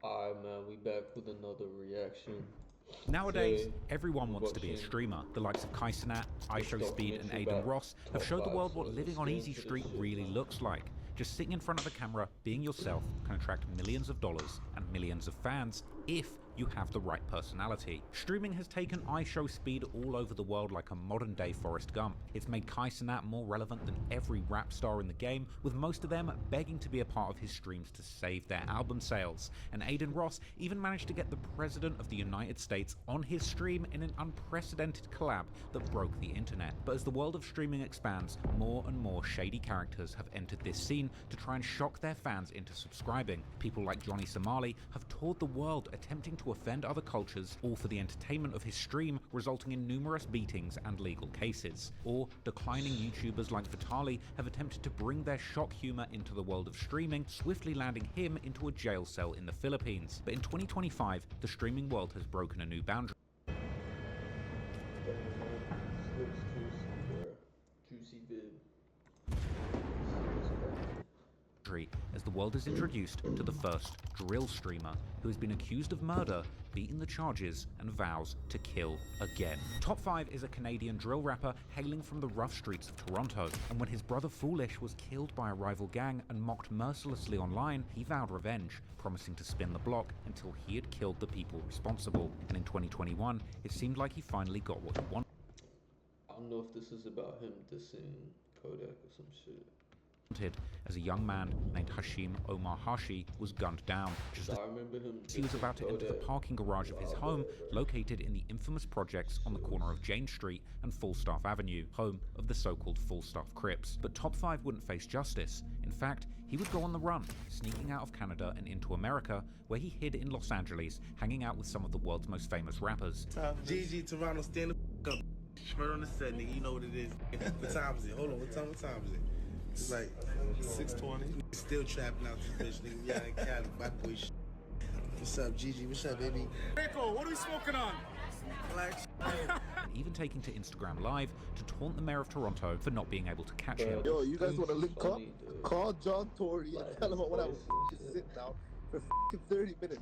Alright, man, we back with another reaction. Nowadays, Today, everyone wants to be a watching streamer. The likes of Kaisenat, iShowSpeed, and documentary Aiden about Ross have top showed the 5 world what so living let's on get Easy into this Street shit, really man. looks like. Just sitting in front of a camera, being yourself, can attract millions of dollars and millions of fans if you have the right personality. Streaming has taken iShowSpeed all over the world like a modern day Forrest Gump. It's made Kaisenat more relevant than every rap star in the game, with most of them begging to be a part of his streams to save their album sales. And Aiden Ross even managed to get the President of the United States on his stream in an unprecedented collab that broke the internet. But as the world of streaming expands, more and more shady characters have entered this scene to try and shock their fans into subscribing. People like Johnny Somali have toured the world attempting to offend other cultures, all for the entertainment of his stream, resulting in numerous beatings and legal cases. Or declining YouTubers like Vitali have attempted to bring their shock humor into the world of streaming, swiftly landing him into a jail cell in the Philippines. But in 2025, the streaming world has broken a new boundary. This looks juicy, bro. Juicy vid. As the world is introduced to the first drill streamer, who has been accused of murder, beaten the charges, and vows to kill again. Top5 is a Canadian drill rapper hailing from the rough streets of Toronto, and when his brother Foolish was killed by a rival gang and mocked mercilessly online, he vowed revenge, promising to spin the block until he had killed the people responsible. And in 2021, it seemed like he finally got what he wanted. I don't know if this is about him dissing Kodak or some shit. As a young man named Hashim Omar Hashi was gunned down just I remember him as he was about to enter the Kodak. parking garage of his home, located in the infamous projects on the corner of Jane Street and Falstaff Avenue, home of the so-called Falstaff Crips. But Top5 wouldn't face justice. In fact, he would go on the run, sneaking out of Canada and into America, where he hid in Los Angeles, hanging out with some of the world's most famous rappers. GG, Toronto, stand the up. Straight on the set, nigga. You know what it is. What time is it? Hold on. What time is it? It's like 6:20. Still trapping out this bitch, nigga. Yeah, in Cali, my boy. What's up, GG? What's up, baby? Lyrical, what are we smoking on? And even taking to Instagram Live to taunt the mayor of Toronto for not being able to catch him. Yo, you guys want to link funny, up? dude. Call John Tory and tell him I want to sit down for 30 minutes.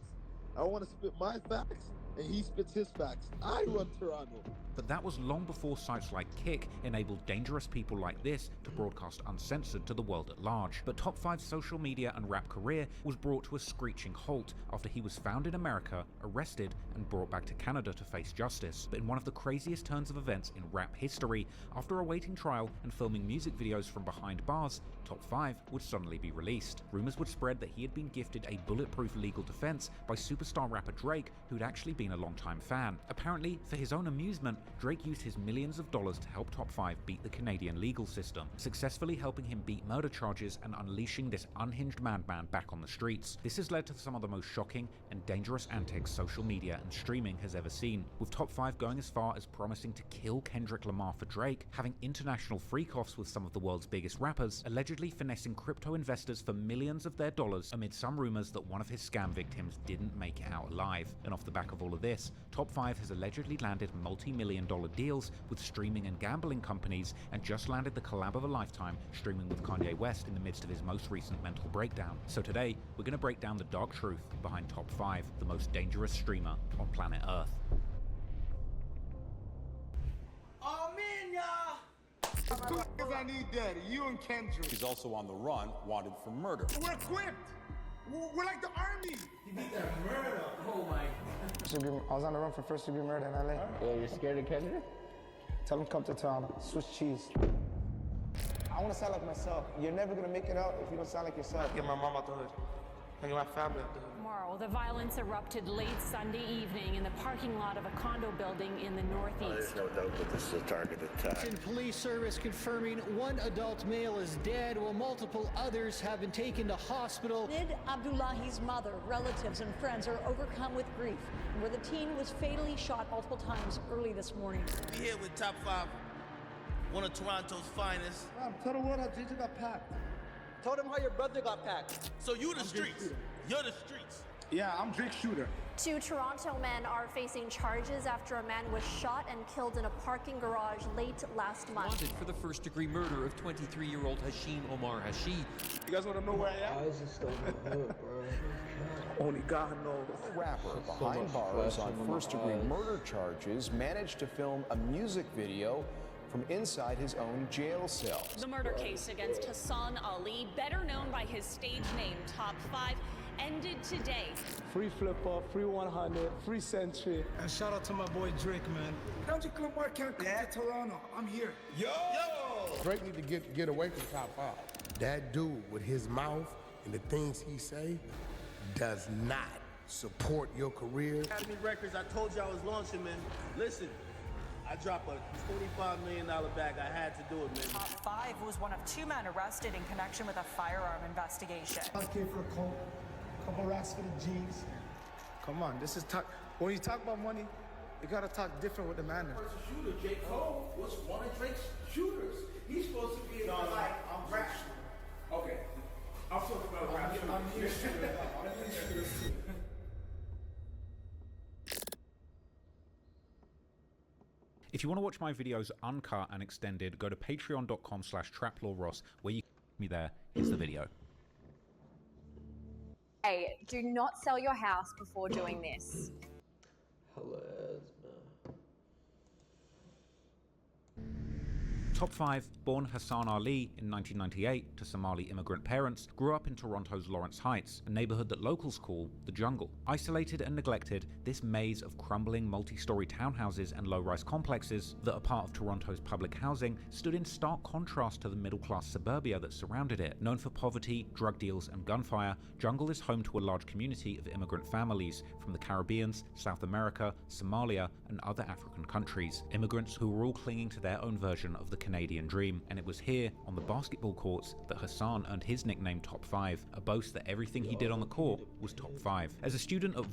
I want to spit my facts, and he spits his facts. I run Toronto. But that was long before sites like Kick enabled dangerous people like this to broadcast uncensored to the world at large. But Top5's social media and rap career was brought to a screeching halt after he was found in America, arrested, and brought back to Canada to face justice. But in one of the craziest turns of events in rap history, after awaiting trial and filming music videos from behind bars, Top5 would suddenly be released. Rumors would spread that he had been gifted a bulletproof legal defense by superstar rapper Drake, who'd actually been a longtime fan. Apparently, for his own amusement, Drake used his millions of dollars to help Top5 beat the Canadian legal system, successfully helping him beat murder charges and unleashing this unhinged madman back on the streets. This has led to some of the most shocking and dangerous antics social media and streaming has ever seen, with Top5 going as far as promising to kill Kendrick Lamar for Drake, having international freak-offs with some of the world's biggest rappers, allegedly finessing crypto investors for millions of their dollars amid some rumors that one of his scam victims didn't make it out alive. And off the back of all of this, Top5 has allegedly landed multi-million-dollar deals with streaming and gambling companies, and just landed the collab of a lifetime streaming with Kanye West in the midst of his most recent mental breakdown. So today, we're going to break down the dark truth behind Top5, the most dangerous streamer on planet Earth. Oh man, y'all! Because I need daddy. You and Kendrick. He's also on the run, wanted for murder. We're equipped. We're like the army. I was on the run for first degree murder in LA. Yeah, you're scared of Kendrick? Tell him come to Toronto. Swiss cheese. I want to sound like myself. You're never gonna make it out if you don't sound like yourself. Get my mom out the hood. I get my family out the hood. Tomorrow, the violence erupted late Sunday evening in the parking lot of a condo building in the northeast. There's no doubt that this is a targeted attack. In police service confirming one adult male is dead while multiple others have been taken to hospital. Nid Abdullahi's mother, relatives, and friends are overcome with grief, where the teen was fatally shot multiple times early this morning. We here with Top5, one of Toronto's finest. Tell the world how JJ got packed. Told him how your brother got packed. So you the streets. You're the streets. Yeah, I'm Drake Shooter. Two Toronto men are facing charges after a man was shot and killed in a parking garage late last month. Wanted for the first-degree murder of 23-year-old Hashim Omar Hashid. You guys want to know where I am? Why is this still in the hood, bro? Only God knows. The rapper behind bars on first-degree murder charges managed to film a music video from inside his own jail cell. The murder case against Hassan Ali, better known by his stage name Top5, ended today. Free flipper, free 100, free century. And shout out to my boy Drake, man. Kendrick Lamar can't come to Toronto. I'm here. Yo! Drake need to get away from Top 5. That dude with his mouth and the things he say does not support your career. Academy Records, I told you I was launching, man. Listen, I dropped a $25 million bag. I had to do it, man. Top5 was one of two men arrested in connection with a firearm investigation. I came for a coat, couple racks for the jeans. Come on, this is talk. When you talk about money, you gotta talk different with the man. First shooter, J. Cole, was one of Drake's shooters. He's supposed to be I'm rap shooter. Okay, I'm talking about rap shooter. I'm here shooter. I'm here shooter. If you want to watch my videos uncut and extended, go to patreon.com/traplawross, where you can me there. Here's the video. Hey, do not sell your house before doing this. Hella ads, man. Top5, born Hassan Ali in 1998 to Somali immigrant parents, grew up in Toronto's Lawrence Heights, a neighborhood that locals call the jungle. Isolated and neglected, this maze of crumbling multi-story townhouses and low-rise complexes that are part of Toronto's public housing stood in stark contrast to the middle-class suburbia that surrounded it. Known for poverty, drug deals, and gunfire, Jungle is home to a large community of immigrant families from the Caribbean, South America, Somalia, and other African countries. Immigrants who were all clinging to their own version of the Canadian dream, and it was here on the basketball courts that Hassan earned his nickname Top5, a boast that everything he did on the court was top 5. As a student of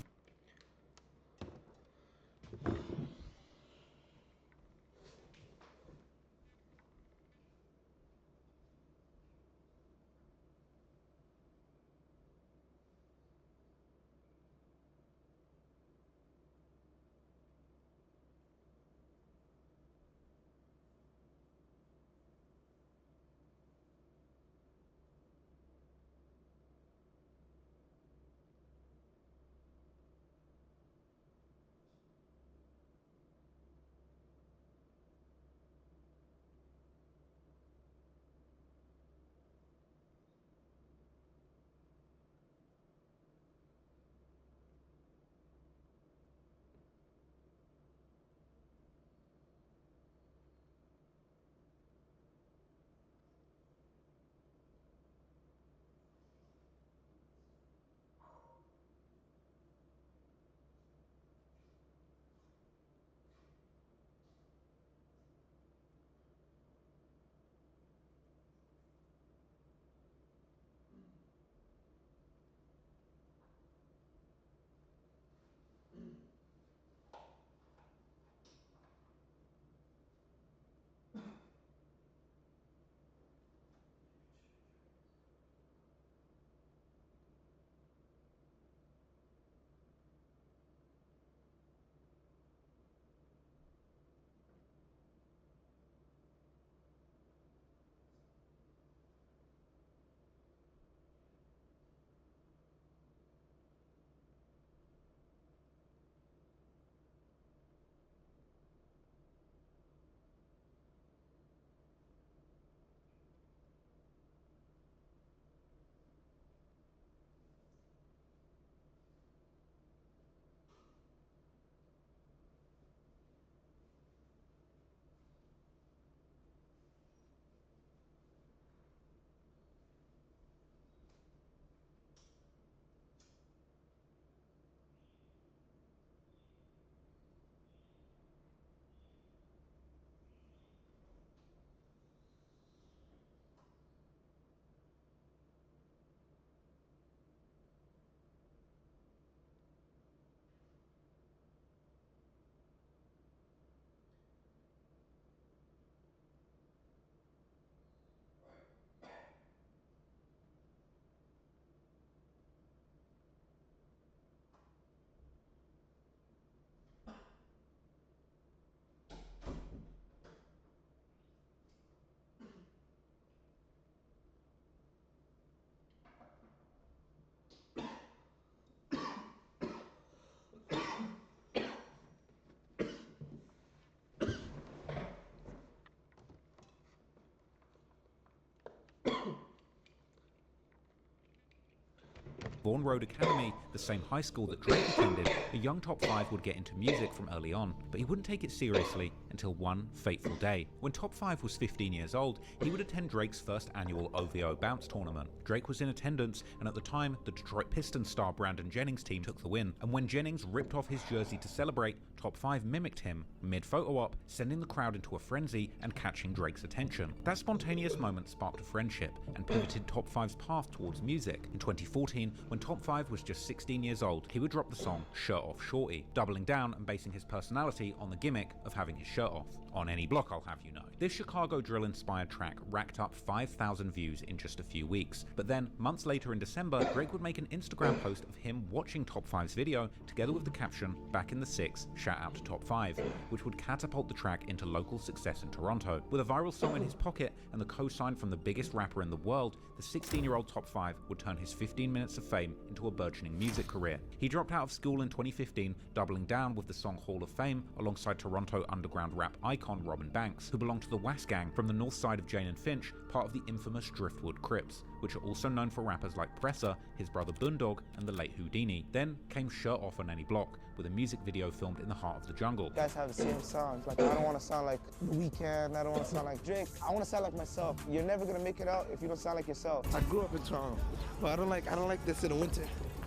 Bourne Road Academy, the same high school that Drake attended, a young Top 5 would get into music from early on, but he wouldn't take it seriously until one fateful day. When Top 5 was 15 years old, he would attend Drake's first annual OVO Bounce tournament. Drake was in attendance, and at the time, the Detroit Pistons star Brandon Jennings' team took the win, and when Jennings ripped off his jersey to celebrate, Top 5 mimicked him mid-photo op, sending the crowd into a frenzy and catching Drake's attention. That spontaneous moment sparked a friendship and pivoted Top 5's path towards music. In 2014, when Top 5 was just 16 years old, he would drop the song Shirt Off Shorty, doubling down and basing his personality on the gimmick of having his shirt off. On any block, I'll have you know. This Chicago drill-inspired track racked up 5,000 views in just a few weeks. But then, months later in December, Drake would make an Instagram post of him watching Top 5's video, together with the caption, "Back in the 6, shout out to Top 5, which would catapult the track into local success in Toronto. With a viral song in his pocket and the co-sign from the biggest rapper in the world, the 16-year-old Top 5 would turn his 15 minutes of fame into a burgeoning music career. He dropped out of school in 2015, doubling down with the song Hall of Fame alongside Toronto underground rap icon Robin Banks, who belonged to the Was Gang from the north side of Jane and Finch, part of the infamous Driftwood Crips, which are also known for rappers like Presser, his brother Boondog, and the late Houdini. Then came Shirt Off on Any Block, with a music video filmed in the heart of the jungle. You guys have the same songs. Like, I don't want to sound like The Weeknd, I don't want to sound like Drake. I want to sound like myself. You're never gonna make it out if you don't sound like yourself. I grew up in Toronto, but I don't like this in the winter.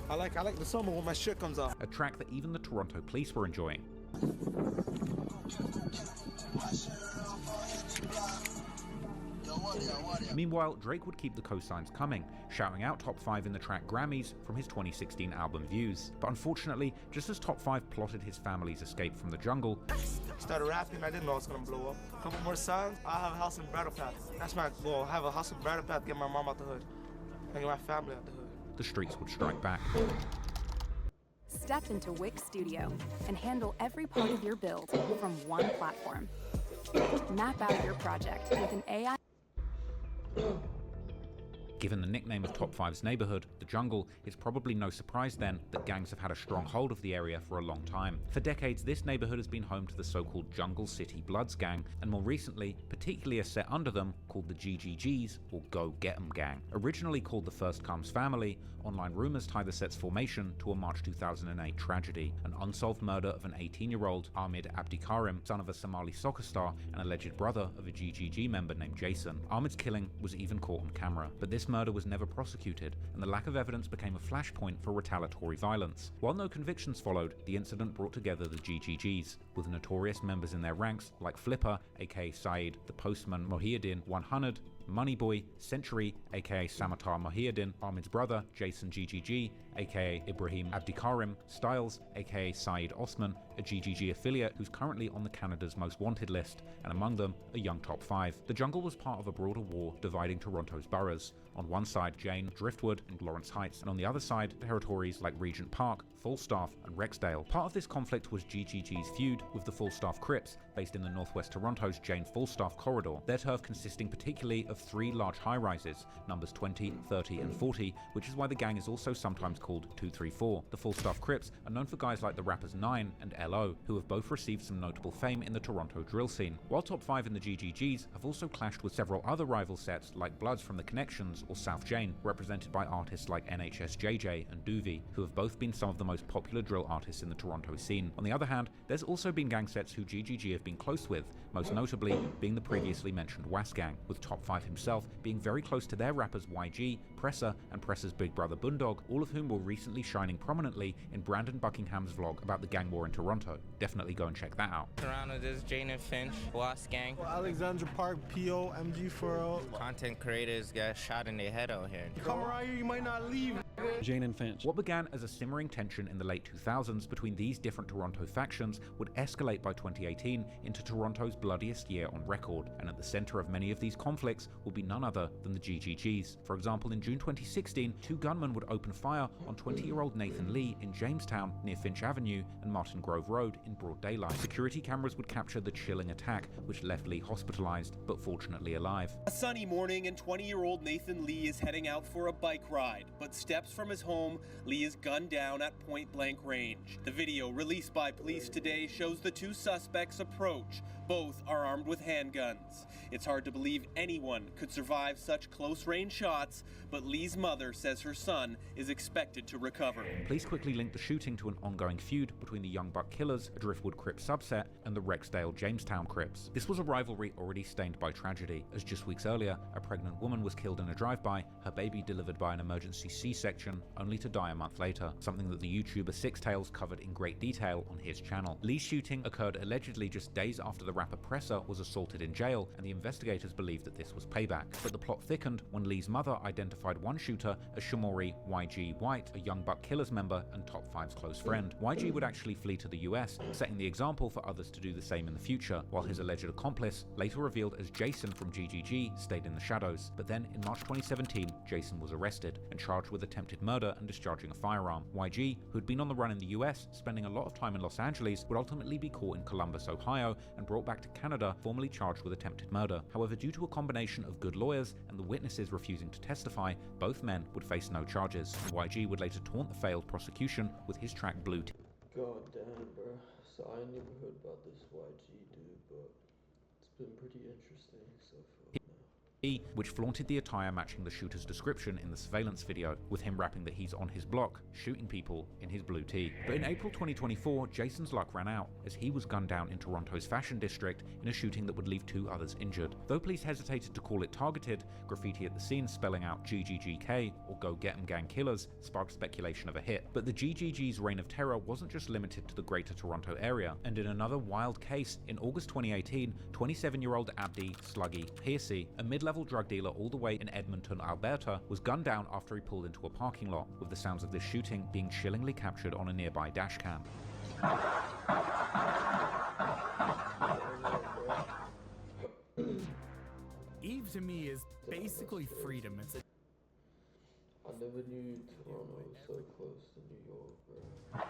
I like the summer when my shirt comes off. A track that even the Toronto police were enjoying. Meanwhile, Drake would keep the cosigns coming, shouting out Top 5 in the track Grammys from his 2016 album Views. But unfortunately, just as Top 5 plotted his family's escape from the jungle, Started rapping, I didn't know it was gonna blow up. A couple more songs, I'll have a house in Brattle Path. That's my goal, have a house in Brattle Path, get my mom out the hood, and get my family out the hood. the streets would strike back. Step into Wix Studio and handle every part of your build from one platform. Map out your project with an AI. Given the nickname of Top 5's neighborhood, the jungle, it's probably no surprise then that gangs have had a strong hold of the area for a long time. For decades, this neighborhood has been home to the so-called Jungle City Bloods gang, and more recently, particularly a set under them called the GGGs, or Go Get 'em gang. Originally called the First Comes Family, online rumors tie the set's formation to a March 2008 tragedy, an unsolved murder of an 18-year-old Ahmed Abdikarim, son of a Somali soccer star and alleged brother of a GGG member named Jason. Ahmed's killing was even caught on camera, but this murder was never prosecuted, and the lack of evidence became a flashpoint for retaliatory violence. While no convictions followed, the incident brought together the GGGs, with notorious members in their ranks like Flipper, aka Saeed, the Postman Mohiuddin 100, Moneyboy, Century, aka Samatar Mohiuddin, Ahmed's brother, Jason GGG, aka Ibrahim Abdikarim, Styles, aka Saeed Osman, a GGG affiliate who's currently on the Canada's Most Wanted list, and among them, a young Top 5. The jungle was part of a broader war dividing Toronto's boroughs. On one side, Jane, Driftwood, and Lawrence Heights, and on the other side, territories like Regent Park, Falstaff, and Rexdale. Part of this conflict was GGG's feud with the Falstaff Crips, based in the northwest Toronto's Jane-Falstaff corridor, their turf consisting particularly of 3 large high-rises, numbers 20, 30, and 40, which is why the gang is also sometimes called 234. The Falstaff Crips are known for guys like the rappers 9 and LO, who have both received some notable fame in the Toronto drill scene, while Top 5 and the GGGs have also clashed with several other rival sets like Bloods from the Connections or South Jane, represented by artists like NHSJJ and Doovie, who have both been some of the most popular drill artists in the Toronto scene. On the other hand, there's also been gang sets who GGG have been close with, most notably being the previously mentioned Was Gang, with Top 5 himself being very close to their rappers YG, Presser, and Presser's big brother Boondog, all of whom were recently shining prominently in Brandon Buckingham's vlog about the gang war in Toronto. Definitely go and check that out. Toronto, this is Jane and Finch, Was Gang. Alexandra Park, PO, MG Furrow. Content creators get shot in their head out here. Come around here, you might not leave. Jane and Finch. What began as a simmering tension in the late 2000s between these different Toronto factions would escalate by 2018 into Toronto's bloodiest year on record, and at the center of many of these conflicts will be none other than the GGGs. For example, in June 2016, 2 gunmen would open fire on 20-year-old Nathan Lee in Jamestown near Finch Avenue and Martin Grove Road in broad daylight. Security cameras would capture the chilling attack, which left Lee hospitalized, but fortunately alive. A sunny morning and 20-year-old Nathan Lee is heading out for a bike ride, but steps from his home, Lee is gunned down at point-blank range. The video released by police today shows the 2 suspects approach, Both are armed with handguns. It's hard to believe anyone could survive such close-range shots, but Lee's mother says her son is expected to recover. Police quickly linked the shooting to an ongoing feud between the Young Buck Killers, a Driftwood Crip subset, and the Rexdale Jamestown Crips. This was a rivalry already stained by tragedy, as just weeks earlier, a pregnant woman was killed in a drive-by, her baby delivered by an emergency C-section, only to die a month later, something that the YouTuber Sixtails covered in great detail on his channel. Lee's shooting occurred allegedly just days after the rapper Presser was assaulted in jail, and the investigators believed that this was payback. But the plot thickened when Lee's mother identified one shooter as Shamori YG White, a Young Buck Killers member and Top 5's close friend. YG would actually flee to the US, setting the example for others to do the same in the future, while his alleged accomplice, later revealed as Jason from GGG, stayed in the shadows. But then, in March 2017, Jason was arrested and charged with attempted murder and discharging a firearm. YG, who had been on the run in the US, spending a lot of time in Los Angeles, would ultimately be caught in Columbus, Ohio, and brought back to Canada, formally charged with attempted murder. However, due to a combination of good lawyers and the witnesses refusing to testify, both men would face no charges. YG would later taunt the failed prosecution with his track Blue Tea. God damn, bro. So I never heard about this YG dude, but it's been pretty interesting so far. Which flaunted the attire matching the shooter's description in the surveillance video, with him rapping that he's on his block, shooting people in his blue tee. But in April 2024, Jason's luck ran out, as he was gunned down in Toronto's fashion district in a shooting that would leave 2 others injured. Though police hesitated to call it targeted, graffiti at the scene spelling out GGGK, or Go Get 'em Gang Killers, sparked speculation of a hit. But the GGG's reign of terror wasn't just limited to the greater Toronto area, and in another wild case, in August 2018, 27-year-old Abdi Sluggy Piercy, a mid-level drug dealer all the way in Edmonton, Alberta, was gunned down after he pulled into a parking lot, with the sounds of this shooting being chillingly captured on a nearby dash cam. Eve to me is basically freedom. It's I never knew Toronto was so close to New York, bro.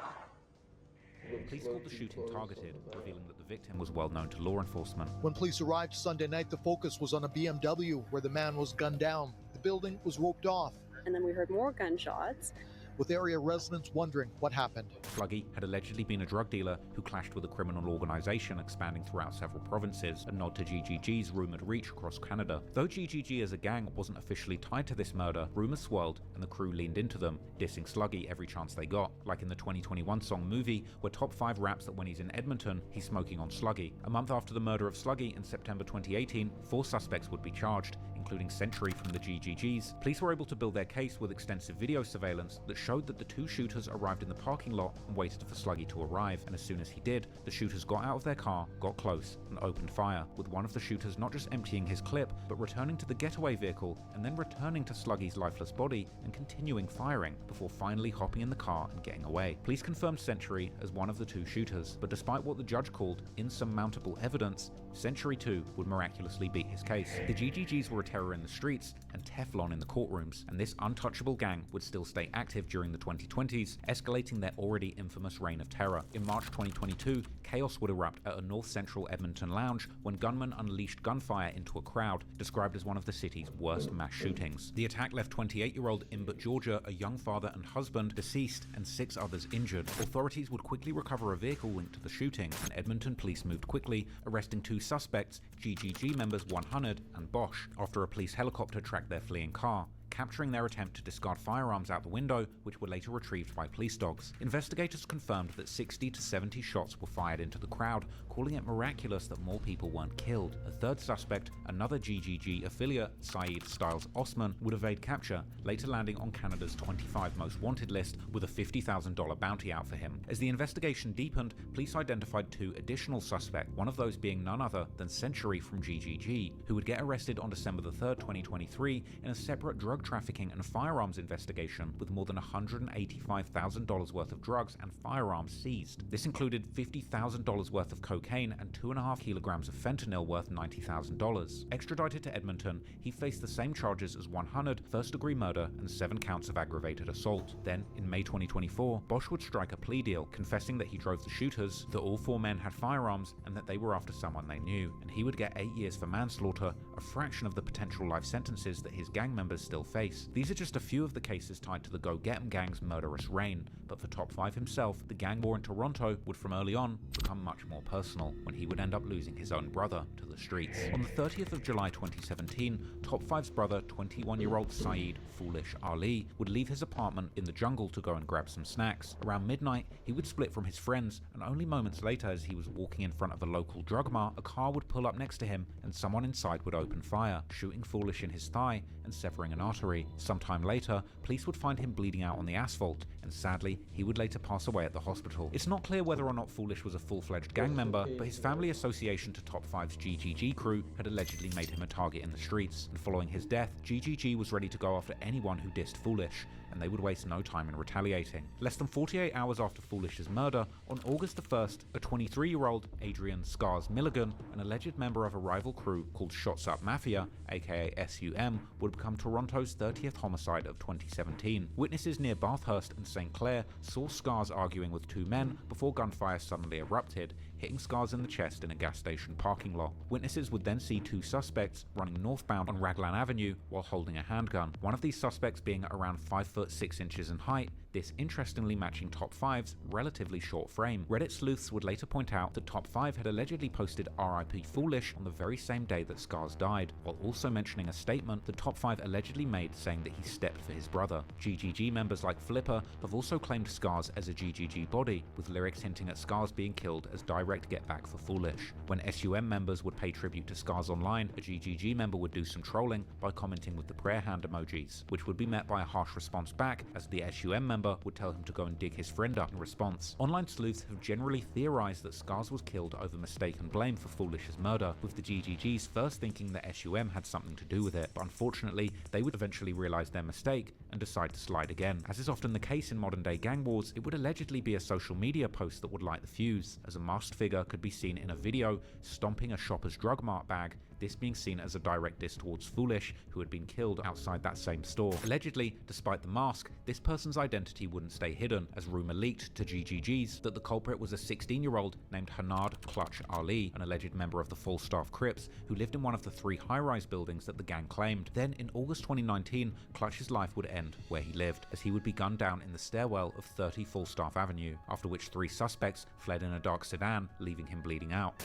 Police called the shooting targeted, revealing that the victim was well known to law enforcement. When police arrived Sunday night, the focus was on a BMW where the man was gunned down. The building was roped off. And then we heard more gunshots, with area residents wondering what happened. Sluggy had allegedly been a drug dealer who clashed with a criminal organization expanding throughout several provinces, a nod to GGG's rumored reach across Canada. Though GGG as a gang wasn't officially tied to this murder, rumors swirled and the crew leaned into them, dissing Sluggy every chance they got, like in the 2021 song Movie, where Top 5 raps that when he's in Edmonton, he's smoking on Sluggy. A month after the murder of Sluggy in September 2018, 4 suspects would be charged, including Century from the GGGs. Police were able to build their case with extensive video surveillance that showed that the 2 shooters arrived in the parking lot and waited for Sluggy to arrive, and as soon as he did, the shooters got out of their car, got close, and opened fire, with one of the shooters not just emptying his clip, but returning to the getaway vehicle, and then returning to Sluggy's lifeless body and continuing firing, before finally hopping in the car and getting away. Police confirmed Century as one of the 2 shooters, but despite what the judge called insurmountable evidence, Century 2 would miraculously beat his case. The GGGs were a terror in the streets and Teflon in the courtrooms, and this untouchable gang would still stay active during the 2020s, escalating their already infamous reign of terror. In March 2022, chaos would erupt at a north central Edmonton lounge when gunmen unleashed gunfire into a crowd, described as one of the city's worst mass shootings. The attack left 28-year-old Imbert Georgia, a young father and husband, deceased and 6 others injured. Authorities would quickly recover a vehicle linked to the shooting, and Edmonton police moved quickly, arresting 2 suspects, GGG members 100 and Bosch, after a police helicopter tracked their fleeing car, capturing their attempt to discard firearms out the window, which were later retrieved by police dogs. Investigators confirmed that 60 to 70 shots were fired into the crowd, calling it miraculous that more people weren't killed. A 3rd suspect, another GGG affiliate, Saeed Styles Osman, would evade capture, later landing on Canada's 25 most wanted list with a $50,000 bounty out for him. As the investigation deepened, police identified 2 additional suspects, one of those being none other than Century from GGG, who would get arrested on December 3rd, 2023 in a separate drug trafficking and firearms investigation, with more than $185,000 worth of drugs and firearms seized. This included $50,000 worth of cocaine and 2.5 kilograms of fentanyl worth $90,000. Extradited to Edmonton, he faced the same charges as 100 first-degree murder and 7 counts of aggravated assault. Then, in May 2024, Bosch would strike a plea deal, confessing that he drove the shooters, that all 4 men had firearms, and that they were after someone they knew, and he would get 8 years for manslaughter, a fraction of the potential life sentences that his gang members still face. These are just a few of the cases tied to the Go Get 'Em gang's murderous reign, but for Top 5 himself, the gang war in Toronto would from early on become much more personal, when he would end up losing his own brother to the streets. On the 30th of July 2017, Top 5's brother, 21-year-old Saeed Foolish Ali, would leave his apartment in the jungle to go and grab some snacks. Around midnight, he would split from his friends, and only moments later, as he was walking in front of a local drug mart, a car would pull up next to him and someone inside would open fire, shooting Foolish in his thigh and severing an artery. Sometime later, police would find him bleeding out on the asphalt, and sadly, he would later pass away at the hospital. It's not clear whether or not Foolish was a full-fledged gang member, but his family association to Top 5's GGG crew had allegedly made him a target in the streets, and following his death, GGG was ready to go after anyone who dissed Foolish, and they would waste no time in retaliating. Less than 48 hours after Foolish's murder, on August the 1st, a 23-year-old Adrian Scars Milligan, an alleged member of a rival crew called Shots Up Mafia, aka SUM, would become Toronto's 30th homicide of 2017. Witnesses near Bathurst and St. Clair saw Scars arguing with two men before gunfire suddenly erupted, hitting Scars in the chest in a gas station parking lot. Witnesses would then see two suspects running northbound on Raglan Avenue while holding a handgun, one of these suspects being around 5'6" in height, this interestingly matching Top 5's relatively short frame. Reddit sleuths would later point out that Top 5 had allegedly posted RIP Foolish on the very same day that Scars died, while also mentioning a statement that Top 5 allegedly made saying that he stepped for his brother. GGG members like Flipper have also claimed Scars as a GGG body, with lyrics hinting at Scars being killed as direct get back for Foolish. When SUM members would pay tribute to Scars online, a GGG member would do some trolling by commenting with the prayer hand emojis, which would be met by a harsh response back as the SUM member would tell him to go and dig his friend up in response. Online sleuths have generally theorized that Scars was killed over mistaken blame for Foolish's murder, with the GGGs first thinking that SUM had something to do with it, but unfortunately they would eventually realize their mistake and decide to slide again. As is often the case in modern day gang wars, it would allegedly be a social media post that would light the fuse, as a masked figure could be seen in a video stomping a shopper's drug mart bag, this being seen as a direct diss towards Foolish, who had been killed outside that same store. Allegedly, despite the mask, this person's identity wouldn't stay hidden, as rumor leaked to GGGs that the culprit was a 16-year-old named Hanad Clutch Ali, an alleged member of the Falstaff Crips, who lived in one of the 3 high-rise buildings that the gang claimed. Then, in August 2019, Clutch's life would end where he lived, as he would be gunned down in the stairwell of 30 Falstaff Avenue, after which 3 suspects fled in a dark sedan, leaving him bleeding out.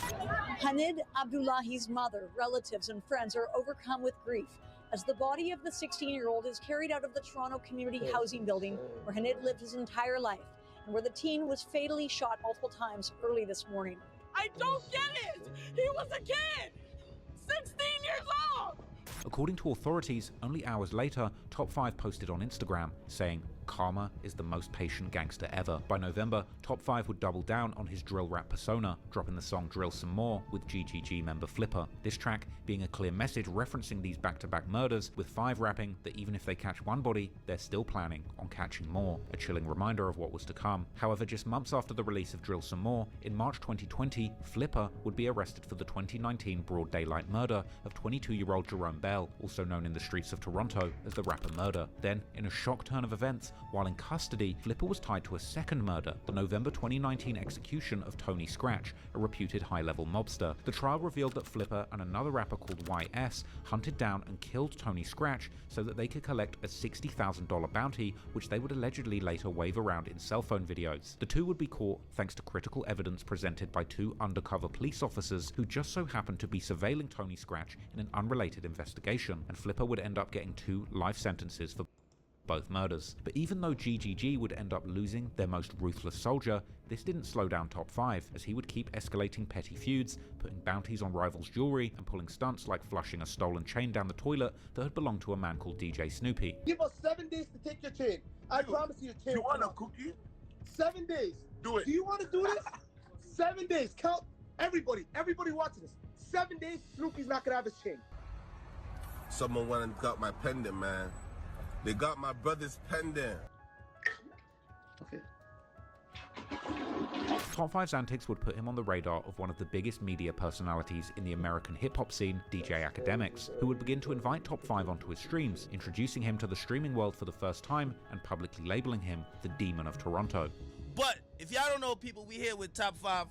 Hanid Abdullahi's mother, relatives, and friends are overcome with grief as the body of the 16-year-old is carried out of the Toronto Community Housing Building where Hanid lived his entire life and where the teen was fatally shot multiple times early this morning. I don't get it! He was a kid! 16 years old! According to authorities, only hours later, Top 5 posted on Instagram saying, "Karma is the most patient gangster ever." By November, Top 5 would double down on his drill rap persona, dropping the song Drill Some More with GGG member Flipper. This track being a clear message referencing these back-to-back murders, with 5 rapping that even if they catch one body, they're still planning on catching more, a chilling reminder of what was to come. However, just months after the release of Drill Some More, in March 2020, Flipper would be arrested for the 2019 broad daylight murder of 22-year-old Jerome Bell, also known in the streets of Toronto as the rapper Murder. Then, in a shock turn of events, while in custody, Flipper was tied to a second murder, the November 2019 execution of Tony Scratch, a reputed high-level mobster. The trial revealed that Flipper and another rapper called YS hunted down and killed Tony Scratch so that they could collect a $60,000 bounty, which they would allegedly later wave around in cell phone videos. The two would be caught thanks to critical evidence presented by 2 undercover police officers who just so happened to be surveilling Tony Scratch in an unrelated investigation, and Flipper would end up getting 2 life sentences for both murders. But even though GGG would end up losing their most ruthless soldier, this didn't slow down Top 5, as he would keep escalating petty feuds, putting bounties on rivals' jewelry, and pulling stunts like flushing a stolen chain down the toilet that had belonged to a man called DJ Snoopy. Give us 7 days to take your chain. I promise you your chain. You want a cookie? 7 days. Do it. Do you want to do this? 7 days. Count everybody watching this. 7 days, Snoopy's not gonna have his chain. Someone went and got my pendant, man. They got my brother's pendant. Okay. Top 5's antics would put him on the radar of one of the biggest media personalities in the American hip-hop scene, DJ Academics, who would begin to invite Top 5 onto his streams, introducing him to the streaming world for the first time and publicly labeling him the Demon of Toronto. But if y'all don't know, people, we here with Top 5,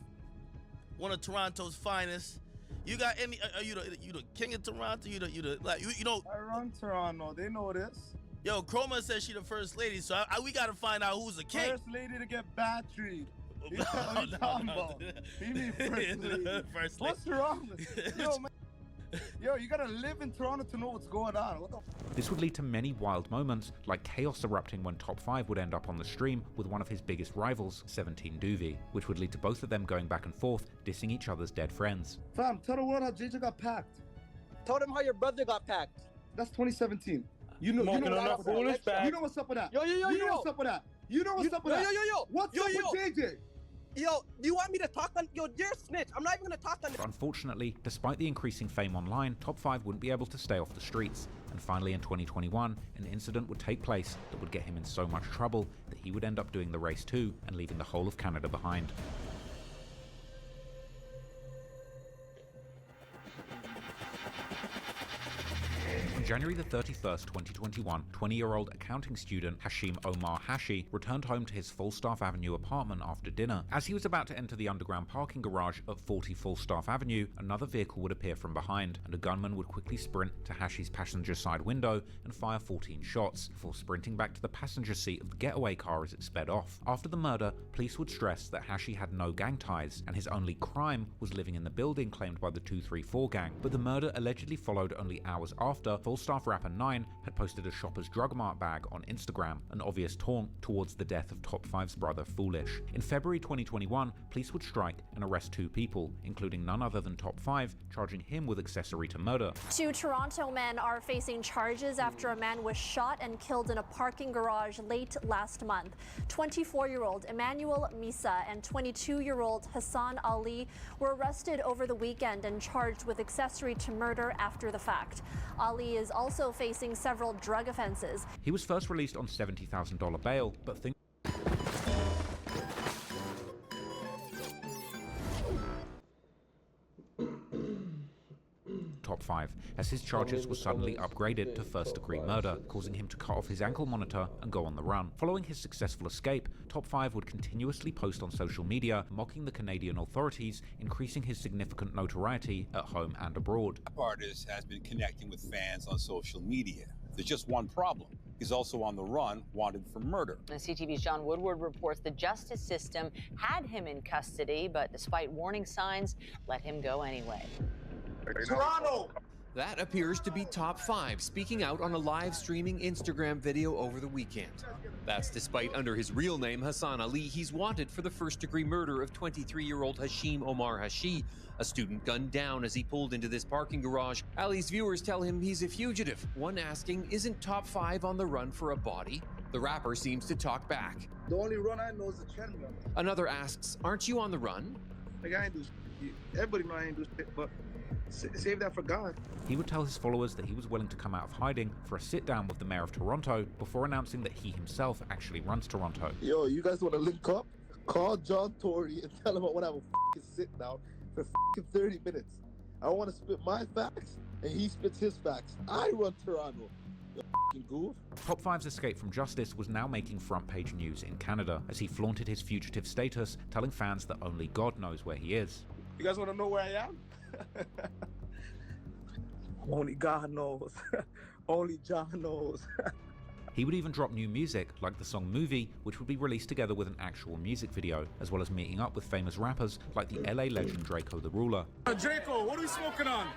one of Toronto's finest. You got any? Are you the king of Toronto? You know? I run Toronto. They know this. Yo, Chroma says she the first lady, so we gotta find out who's the king. First lady to get battered. What are you talking about? You mean first lady? First lady. What's wrong with yo, man? Yo, you gotta live in Toronto to know what's going on. What the This would lead to many wild moments, like chaos erupting when Top 5 would end up on the stream with one of his biggest rivals, 17 Doovie, which would lead to both of them going back and forth, dissing each other's dead friends. Fam, tell the world how JJ got packed. Tell them how your brother got packed. That's 2017. You know what's up with that. Yo. You know what's up with that. You know what's up with that. Yo. What's up with JJ? Yo, do you want me to talk on? Yo, you're a snitch. I'm not even gonna talk on. Unfortunately, despite the increasing fame online, Top 5 wouldn't be able to stay off the streets. And finally in 2021, an incident would take place that would get him in so much trouble that he would end up doing the race too and leaving the whole of Canada behind. On January the 31st, 2021, 20-year-old accounting student Hashim Omar Hashi returned home to his Falstaff Avenue apartment after dinner. As he was about to enter the underground parking garage at 40 Falstaff Avenue, another vehicle would appear from behind, and a gunman would quickly sprint to Hashi's passenger side window and fire 14 shots, before sprinting back to the passenger seat of the getaway car as it sped off. After the murder, police would stress that Hashi had no gang ties, and his only crime was living in the building claimed by the 234 gang. But the murder allegedly followed only hours after Falstaff rapper 9 had posted a Shoppers Drug Mart bag on Instagram, an obvious taunt towards the death of Top 5's brother Foolish. In February 2021, police would strike and arrest 2 people, including none other than Top 5, charging him with accessory to murder. 2 Toronto men are facing charges after a man was shot and killed in a parking garage late last month. 24-year-old Emmanuel Misa and 22-year-old Hassan Ali were arrested over the weekend and charged with accessory to murder after the fact. Ali is also facing several drug offenses. He was first released on $70,000 bail, but things Top 5, as his charges were suddenly upgraded to first-degree murder, causing him to cut off his ankle monitor and go on the run. Following his successful escape, Top 5 would continuously post on social media, mocking the Canadian authorities, increasing his significant notoriety at home and abroad. The artist has been connecting with fans on social media. There's just one problem. He's also on the run, wanted for murder. And CTV's John Woodward reports the justice system had him in custody, but despite warning signs, let him go anyway. Toronto! That appears to be Top 5 speaking out on a live streaming Instagram video over the weekend. That's despite under his real name, Hassan Ali, he's wanted for the first-degree murder of 23-year-old Hashim Omar Hashi, a student gunned down as he pulled into this parking garage. Ali's viewers tell him he's a fugitive. One asking, isn't Top 5 on the run for a body? The rapper seems to talk back. The only run I know is the Chen run. Another asks, aren't you on the run? Like, I ain't do shit. Everybody know I ain't do shit, but save that for God. He would tell his followers that he was willing to come out of hiding for a sit-down with the mayor of Toronto before announcing that he himself actually runs Toronto. Yo, you guys want to link up? Call John Tory and tell him I want to have a sit-down for 30 minutes. I want to spit my facts, and he spits his facts. I run Toronto. You goof. Top 5's escape from justice was now making front-page news in Canada as he flaunted his fugitive status, telling fans that only God knows where he is. You guys want to know where I am? Only God knows. Only John knows. He would even drop new music, like the song Movie, which would be released together with an actual music video, as well as meeting up with famous rappers like the LA legend Draco the Ruler. Draco, what are we smoking on?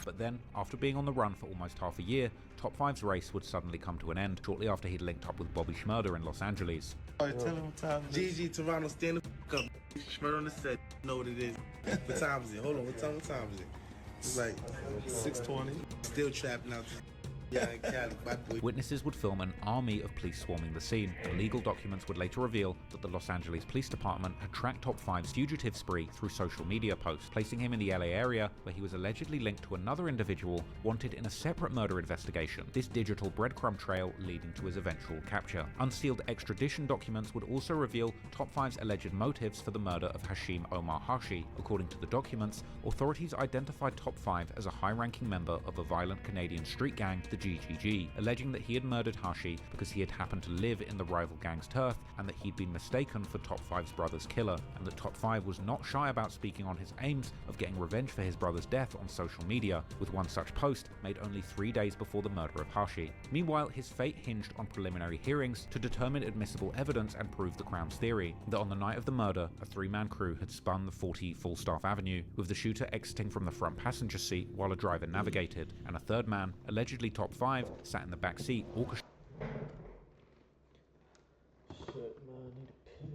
But then, after being on the run for almost half a year, Top 5's race would suddenly come to an end shortly after he'd linked up with Bobby Shmurda in Los Angeles. Alright, tell him what time it is. GG, Toronto, stand the f*** up. Shmurda on the set, you know what it is. What time is it? Hold on, what time is it? It's like 6:20. Still trapping out there. Yeah, in Cali, bad boy. Witnesses would film an army of police swarming the scene, and legal documents would later reveal that the Los Angeles Police Department had tracked Top 5's fugitive spree through social media posts, placing him in the LA area where he was allegedly linked to another individual wanted in a separate murder investigation, this digital breadcrumb trail leading to his eventual capture. Unsealed extradition documents would also reveal Top 5's alleged motives for the murder of Hashim Omar Hashi. According to the documents, authorities identified Top 5 as a high-ranking member of a violent Canadian street gang, the the GGG, alleging that he had murdered Hashi because he had happened to live in the rival gang's turf and that he'd been mistaken for Top 5's brother's killer, and that Top 5 was not shy about speaking on his aims of getting revenge for his brother's death on social media, with one such post made only 3 days before the murder of Hashi. Meanwhile, his fate hinged on preliminary hearings to determine admissible evidence and prove the Crown's theory that on the night of the murder, a three-man crew had spun the 40 Falstaff Avenue, with the shooter exiting from the front passenger seat while a driver navigated, and a third man, allegedly Top 5, sat in the back seat orchestrating. Shit, man, I need a piss.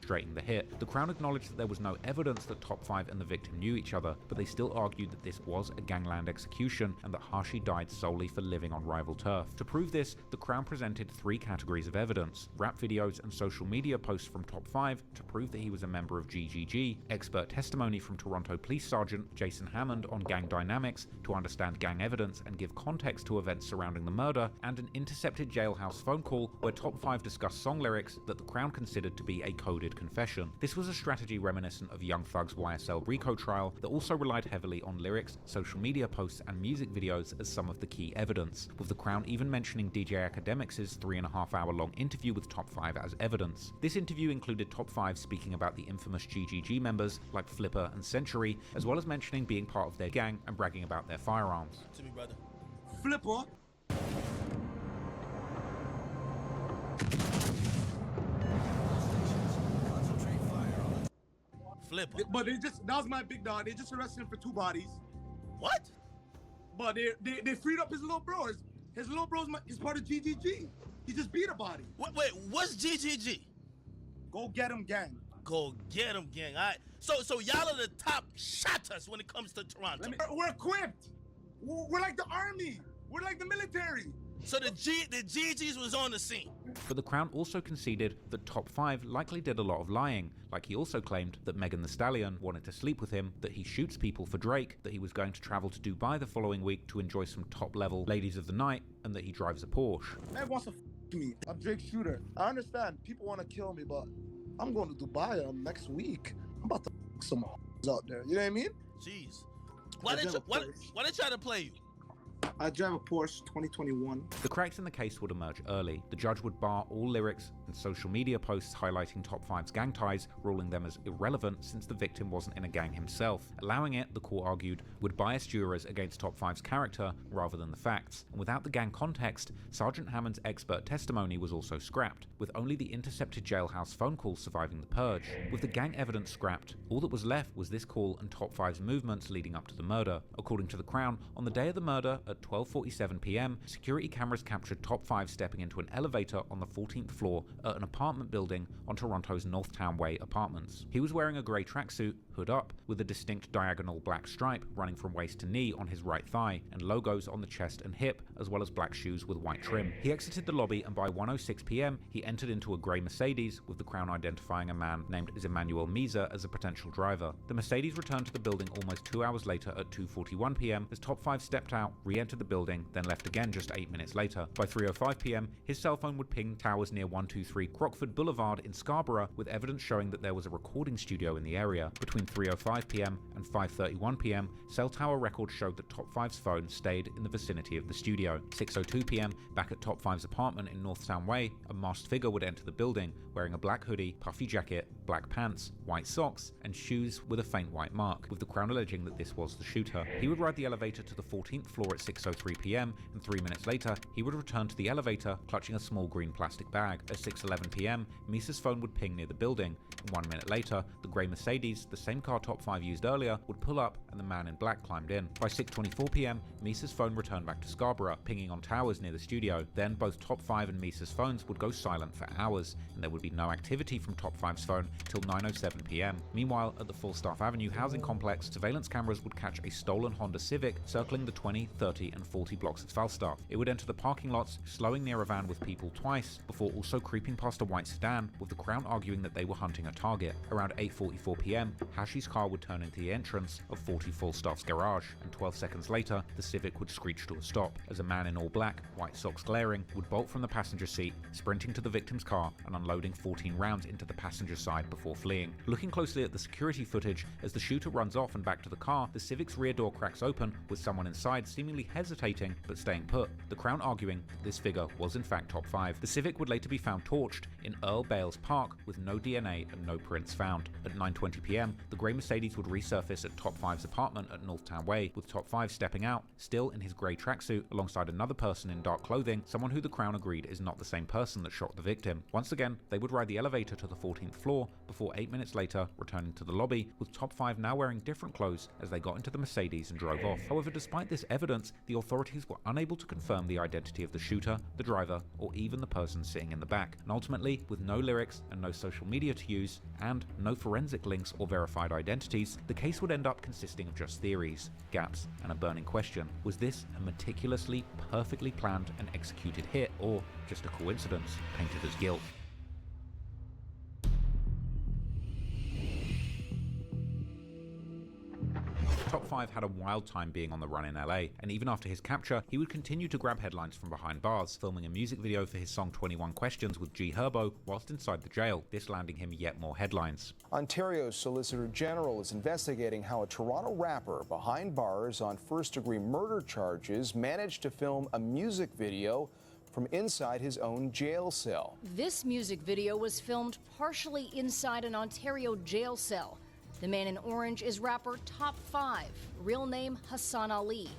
The hit. The Crown acknowledged that there was no evidence that Top 5 and the victim knew each other, but they still argued that this was a gangland execution and that Hashi died solely for living on rival turf. To prove this, the Crown presented 3 categories of evidence: rap videos and social media posts from Top 5 to prove that he was a member of GGG, expert testimony from Toronto Police Sergeant Jason Hammond on gang dynamics to understand gang evidence and give context to events surrounding the murder, and an intercepted jailhouse phone call where Top 5 discussed song lyrics that the Crown considered to be a coded confession. This was a strategy reminiscent of Young Thug's YSL RICO trial that also relied heavily on lyrics, social media posts, and music videos as some of the key evidence, with the Crown even mentioning DJ Academics' 3.5-hour-long interview with Top 5 as evidence. This interview included Top 5 speaking about the infamous GGG members like Flipper and Century, as well as mentioning being part of their gang and bragging about their firearms. To me, brother. Flipper. Flip. But that was my big dog. They just arrested him for 2 bodies. What? But they freed up his little bro. His little bro's is part of GGG. He just beat a body. Wait, what's GGG? Go get him, gang. Go get him, gang. All right. So y'all are the top shotters when it comes to Toronto. We're equipped. We're like the army. We're like the military. So the GGs was on the scene. But the Crown also conceded that Top 5 likely did a lot of lying, like he also claimed that Megan Thee Stallion wanted to sleep with him, that he shoots people for Drake, that he was going to travel to Dubai the following week to enjoy some top-level ladies of the night, and that he drives a Porsche. Meg wants to me. I'm Drake's shooter. I understand people want to kill me, but I'm going to Dubai next week. I'm about to some out there. You know what I mean? Jeez. Why they try to play you? I drive a Porsche 2021. The cracks in the case would emerge early. The judge would bar all lyrics and social media posts highlighting Top 5's gang ties, ruling them as irrelevant since the victim wasn't in a gang himself. Allowing it, the court argued, would bias jurors against Top 5's character rather than the facts. And without the gang context, Sergeant Hammond's expert testimony was also scrapped, with only the intercepted jailhouse phone calls surviving the purge. With the gang evidence scrapped, all that was left was this call and Top 5's movements leading up to the murder. According to the Crown, on the day of the murder, at 12:47 p.m, security cameras captured Top 5 stepping into an elevator on the 14th floor at an apartment building on Toronto's Northtown Way apartments. He was wearing a grey tracksuit, hood up, with a distinct diagonal black stripe running from waist to knee on his right thigh, and logos on the chest and hip, as well as black shoes with white trim. He exited the lobby, and by 1:06 p.m, he entered into a grey Mercedes, with the Crown identifying a man named Emmanuel Misa as a potential driver. The Mercedes returned to the building almost 2 hours later at 2:41 p.m, as Top 5 stepped out, re-entered the building, then left again just 8 minutes later. By 3:05 p.m, his cell phone would ping towers near 123 Crockford Boulevard in Scarborough, with evidence showing that there was a recording studio in the area. Between 3:05 p.m. and 5:31 p.m, cell tower records showed that Top 5's phone stayed in the vicinity of the studio. 6:02 p.m, back at Top 5's apartment in Northtown Way, a masked figure would enter the building, wearing a black hoodie, puffy jacket, black pants, white socks, and shoes with a faint white mark, with the Crown alleging that this was the shooter. He would ride the elevator to the 14th floor at 6:03 p.m, and 3 minutes later, he would return to the elevator, clutching a small green plastic bag. At 6:11 p.m, Misa's phone would ping near the building, and 1 minute later, the grey Mercedes, the same car Top 5 used earlier, would pull up and the man in black climbed in. By 6:24 p.m, Misa's phone returned back to Scarborough, pinging on towers near the studio. Then both Top 5 and Misa's phones would go silent for hours, and there would be no activity from Top 5's phone till 9:07 p.m. Meanwhile, at the Falstaff Avenue housing complex, surveillance cameras would catch a stolen Honda Civic circling the 20, 30, and 40 blocks of Falstaff. It would enter the parking lots, slowing near a van with people twice, before also creeping past a white sedan, with the Crown arguing that they were hunting a target. Around 8:44 p.m, Hashi's car would turn into the entrance of 40 Falstaff's garage, and 12 seconds later, the Civic would screech to a stop, as a man in all black, white socks glaring, would bolt from the passenger seat, sprinting to the victim's car and unloading 14 rounds into the passenger side before fleeing. Looking closely at the security footage, as the shooter runs off and back to the car, the Civic's rear door cracks open, with someone inside seemingly hesitating but staying put, the Crown arguing that this figure was in fact Top 5. The Civic would later be found torched in Earl Bales Park with no DNA and no prints found. At 9:20 p.m, the grey Mercedes would resurface at Top 5's apartment at Northtown Way, with Top 5 stepping out, still in his grey tracksuit, alongside another person in dark clothing, someone who the Crown agreed is not the same person that shot the victim. Once again, they would ride the elevator to the 14th floor, before 8 minutes later returning to the lobby, with Top 5 now wearing different clothes as they got into the Mercedes and drove off. However, despite this evidence, the authorities were unable to confirm the identity of the shooter, the driver, or even the person sitting in the back. And ultimately, with no lyrics and no social media to use, and no forensic links or verified identities, the case would end up consisting of just theories, gaps, and a burning question. Was this a meticulously, perfectly planned and executed hit, or just a coincidence painted as guilt? Top 5 had a wild time being on the run in LA, and even after his capture, he would continue to grab headlines from behind bars, filming a music video for his song 21 Questions with G Herbo whilst inside the jail, this landing him yet more headlines. Ontario's Solicitor General is investigating how a Toronto rapper behind bars on first-degree murder charges managed to film a music video from inside his own jail cell. This music video was filmed partially inside an Ontario jail cell. The man in orange is rapper Top 5, real name Hassan Ali.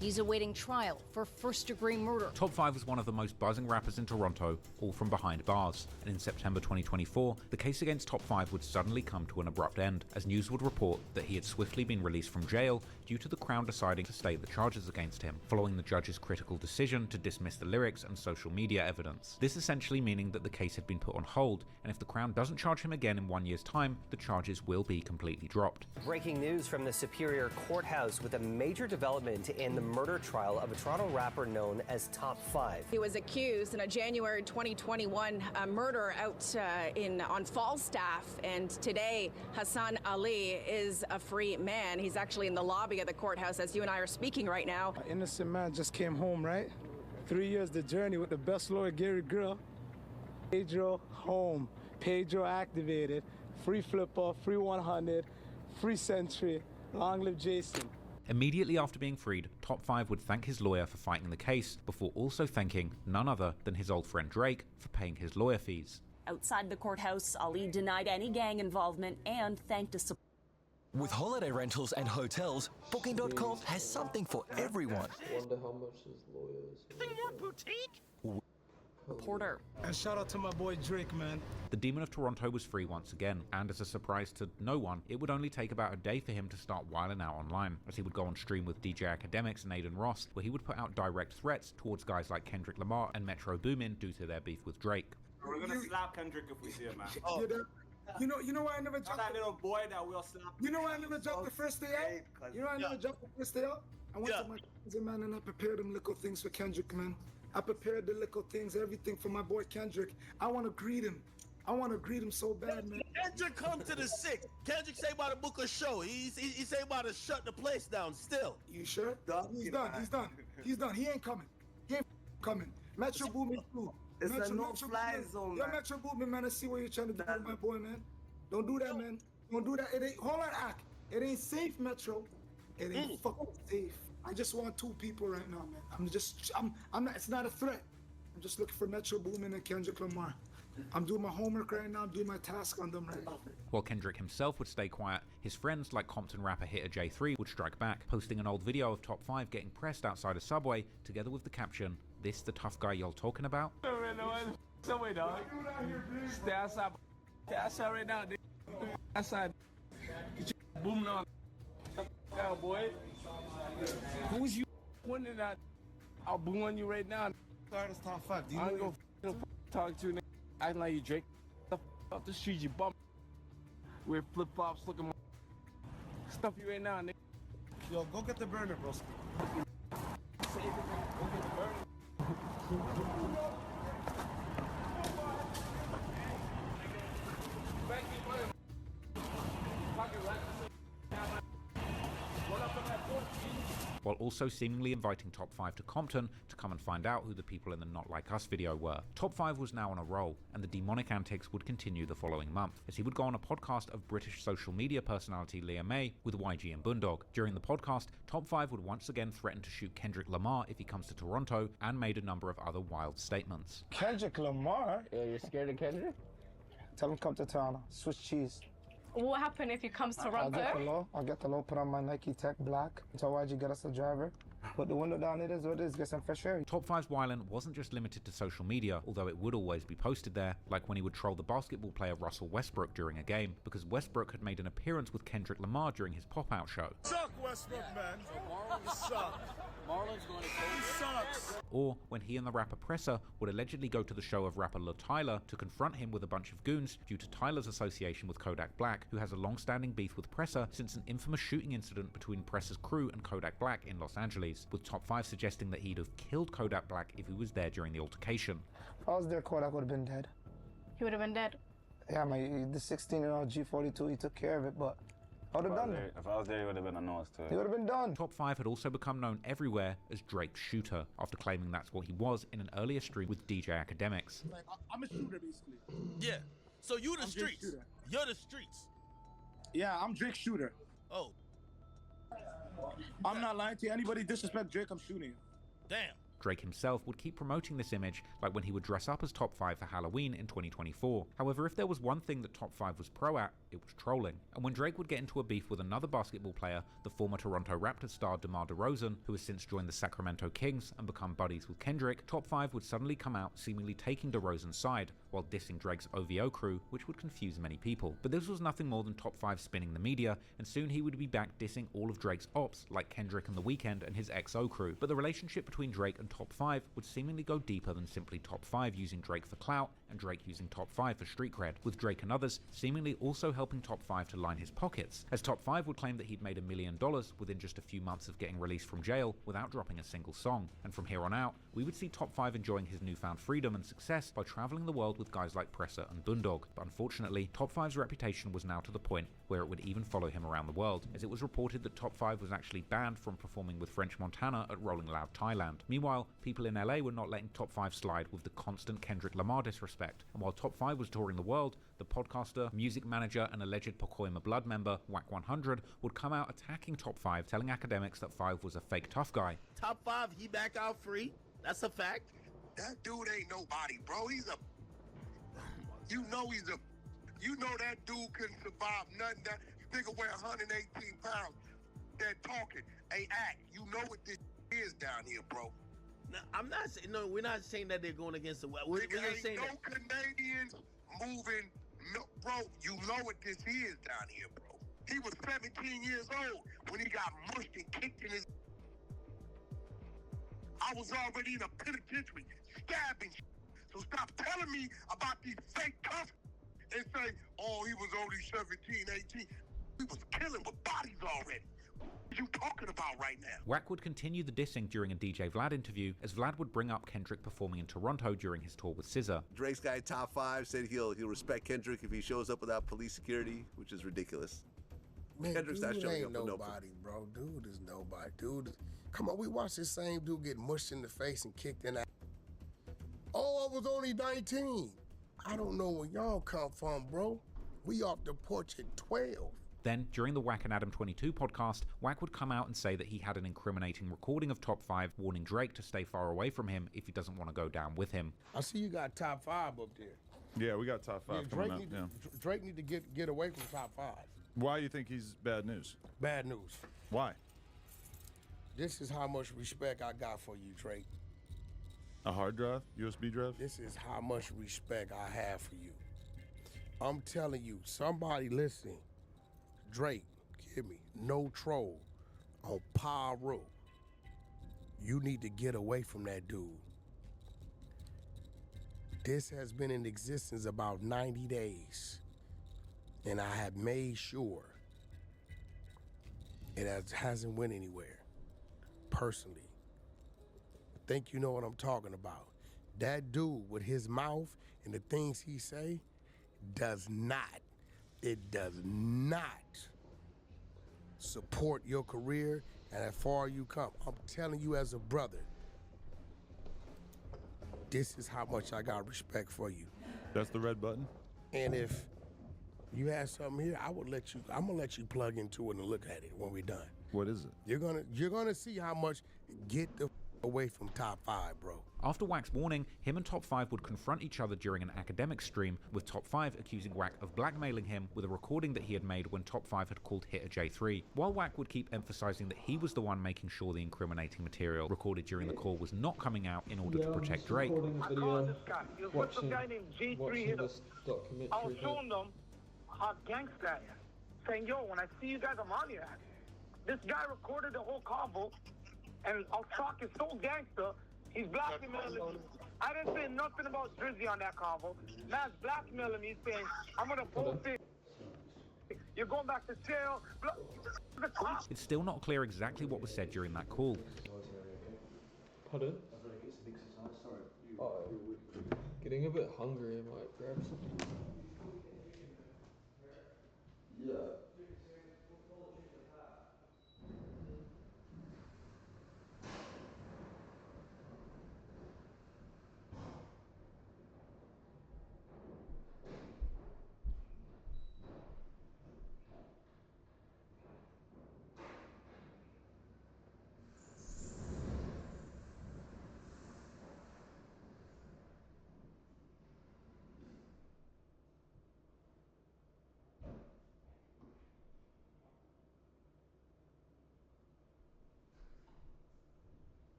He's awaiting trial for first-degree murder. Top 5 was one of the most buzzing rappers in Toronto, all from behind bars. And in September 2024, the case against Top 5 would suddenly come to an abrupt end, as news would report that he had swiftly been released from jail due to the Crown deciding to state the charges against him, following the judge's critical decision to dismiss the lyrics and social media evidence. This essentially meaning that the case had been put on hold, and if the Crown doesn't charge him again in 1 year's time, the charges will be completely dropped. Breaking news from the Superior Courthouse with a major development in the murder trial of a Toronto rapper known as Top 5. He was accused in a January 2021 murder out on Falstaff, and today Hassan Ali is a free man. He's actually in the lobby of the courthouse as you and I are speaking right now. An innocent man just came home, right? 3 years the journey with the best lawyer, Gary Grill. Pedro home, Pedro activated, free flipper, free 100, free century, long live Jason. Immediately after being freed, Top 5 would thank his lawyer for fighting the case, before also thanking none other than his old friend Drake for paying his lawyer fees. Outside the courthouse, Ali denied any gang involvement and thanked a support. With holiday rentals and hotels, Booking.com has something for everyone. Wonder how much his lawyers. More boutique? Reporter. And shout out to my boy Drake, man. The Demon of Toronto was free once again, and as a surprise to no one, it would only take about a day for him to start wilding out online, as he would go on stream with DJ Academics and Aiden Ross, where he would put out direct threats towards guys like Kendrick Lamar and Metro Boomin due to their beef with Drake. We're gonna slap Kendrick if we see him, man. Oh. You know why I never dropped that little boy that will slap. You know why I never dropped the first day out? You know why I never dropped the first day out? I went to my cousin, man, and I prepared them little things for Kendrick, man. I prepared the little things, everything for my boy Kendrick. I want to greet him. I want to greet him so bad, man. Kendrick come to the 6th. Kendrick say about to book a show. He say about to shut the place down still. You sure? He's done. He ain't coming. He ain't coming. Metro Boomin too. It's a no-fly zone, man. Yo, Metro Boomin, man, I see what you're trying to do with my boy, man. Don't do that, man. Don't do that. It ain't, hold on, Ack. It ain't safe, Metro. It ain't fucking safe. I just want 2 people right now, man. I'm not, it's not a threat. I'm just looking for Metro Boomin and Kendrick Lamar. I'm doing my homework right now. I'm doing my task on them right now. While Kendrick himself would stay quiet, his friends like Compton rapper Hitter J3 would strike back, posting an old video of Top 5 getting pressed outside a Subway, together with the caption, "This the tough guy y'all talking about?" Subway, dog. Stay outside. Stay outside right now, dude. Outside. Get your booming on. Down, boy. Who's you winning that? I'll boom on you right now. Start as Top 5. Do you I know ain't gonna talk to you, nigga. Acting like you Drake. Off the street, you bum. Wear flip flops, looking stuff you right now, nigga. Yo, go get the burner, bro. While also seemingly inviting Top 5 to Compton to come and find out who the people in the Not Like Us video were. Top 5 was now on a roll, and the demonic antics would continue the following month, as he would go on a podcast of British social media personality Leah May with YG and Boondog. During the podcast, Top 5 would once again threaten to shoot Kendrick Lamar if he comes to Toronto, and made a number of other wild statements. Kendrick Lamar? Yeah, you're scared of Kendrick? Tell him come to Toronto. Swiss cheese. What happened if he comes to Toronto? I'll get the low, put on my Nike Tech Black. So why'd you get us a driver? Put the window down, it is what it is, get some fresh air. Top 5's wildin' wasn't just limited to social media, although it would always be posted there, like when he would troll the basketball player Russell Westbrook during a game, because Westbrook had made an appearance with Kendrick Lamar during his pop-out show. Suck, Westbrook, man. You suck. Marlon's going to he sucks. Or when he and the rapper Presser would allegedly go to the show of rapper Lil Tyler to confront him with a bunch of goons due to Tyler's association with Kodak Black, who has a long-standing beef with Presser since an infamous shooting incident between Presser's crew and Kodak Black in Los Angeles, with Top 5 suggesting that he'd have killed Kodak Black if he was there during the altercation. If I was there, Kodak would have been dead. He would have been dead? Yeah, the 16-year-old G42, he took care of it, but I would have done it. If I was there, he would have been a nose to it. He would have been done. Top 5 had also become known everywhere as Drake's shooter, after claiming that's what he was in an earlier stream with DJ Academics. Like, I'm a shooter, basically. Yeah. So you the streets. You're the streets. Yeah, I'm Drake's shooter. Oh. I'm not lying to you. Anybody disrespect Drake, I'm shooting you. Damn. Drake himself would keep promoting this image, like when he would dress up as Top 5 for Halloween in 2024. However, if there was one thing that Top 5 was pro at, it was trolling. And when Drake would get into a beef with another basketball player, the former Toronto Raptors star DeMar DeRozan, who has since joined the Sacramento Kings and become buddies with Kendrick, Top 5 would suddenly come out seemingly taking DeRozan's side, while dissing Drake's OVO crew, which would confuse many people. But this was nothing more than Top 5 spinning the media, and soon he would be back dissing all of Drake's ops, like Kendrick and The Weeknd and his XO crew. But the relationship between Drake and Top 5 would seemingly go deeper than simply Top 5 using Drake for clout and Drake using Top 5 for street cred, with Drake and others seemingly also helping Top 5 to line his pockets, as Top 5 would claim that he'd made $1 million within just a few months of getting released from jail without dropping a single song. And from here on out, we would see Top 5 enjoying his newfound freedom and success by traveling the world with guys like Presser and Boondog. But unfortunately, Top 5's reputation was now to the point where it would even follow him around the world, as it was reported that Top 5 was actually banned from performing with French Montana at Rolling Loud Thailand. Meanwhile, people in LA were not letting Top 5 slide with the constant Kendrick Lamar disrespect, and while Top 5 was touring the world, the podcaster, music manager, and alleged Pacoima Blood member, Wack 100, would come out attacking Top 5, telling academics that 5 was a fake tough guy. Top 5, he back out free. That's a fact. That dude ain't nobody, bro. You know that dude couldn't survive nothing. That nigga weigh 118 pounds. They're talking. Hey, act. You know what this is down here, bro. Now, I'm not saying, no, we're not saying that they're going against the We're just saying no Canadians moving. No, bro, you know what this is down here, bro. He was 17 years old when he got mushed and kicked in his... I was already in a penitentiary, stabbing. So stop telling me about these fake cuffs and say, oh, he was only 17, 18. He was killing with bodies already. What are you talking about right now? Wack would continue the dissing during a DJ Vlad interview, as Vlad would bring up Kendrick performing in Toronto during his tour with SZA. Drake's guy, Top 5, said he'll respect Kendrick if he shows up without police security, which is ridiculous. Man, Kendrick's not showing up for nobody, bro. Dude is nobody. Come on, we watched this same dude get mushed in the face and kicked in the... Oh, I was only 19. I don't know where y'all come from, bro. We off the porch at 12. Then, during the Wack and Adam 22 podcast, Wack would come out and say that he had an incriminating recording of Top 5 warning Drake to stay far away from him if he doesn't want to go down with him. I see you got Top 5 up there. Yeah, we got Top 5 coming up. Drake need to get away from Top 5. Why do you think he's bad news? Bad news. Why? This is how much respect I got for you, Drake. A hard drive? USB drive? This is how much respect I have for you. I'm telling you, somebody listening, Drake, give me no troll on Pyro. You need to get away from that dude. This has been in existence about 90 days, and I have made sure it hasn't went anywhere, personally. I think you know what I'm talking about. That dude with his mouth and the things he say does not support your career and how far you come. I'm telling you as a brother, this is how much I got respect for you. That's the red button? And if you have something here, I'm gonna let you plug into it and look at it when we're done. What is it? You're gonna see how much get the away from Top 5, bro. After Wack's warning, him and Top 5 would confront each other during an academic stream, with Top 5 accusing Wack of blackmailing him with a recording that he had made when Top 5 had called Hit a J3. While Wack would keep emphasizing that he was the one making sure the incriminating material recorded during the call was not coming out in order to protect Drake. I called this guy. He was with some guy named G3 hit us. I was showing them how gangsta I am. Saying, yo, when I see you guys, I'm on your ass. This guy recorded the whole convo, and our talk is so gangster, he's blackmailing me. I didn't say nothing about Drizzy on that convo. Man's blackmailing me, saying, I'm gonna post it. You're going back to jail. It's still not clear exactly what was said during that call. Pardon? Oh, getting a bit hungry, I might grab something. Yeah.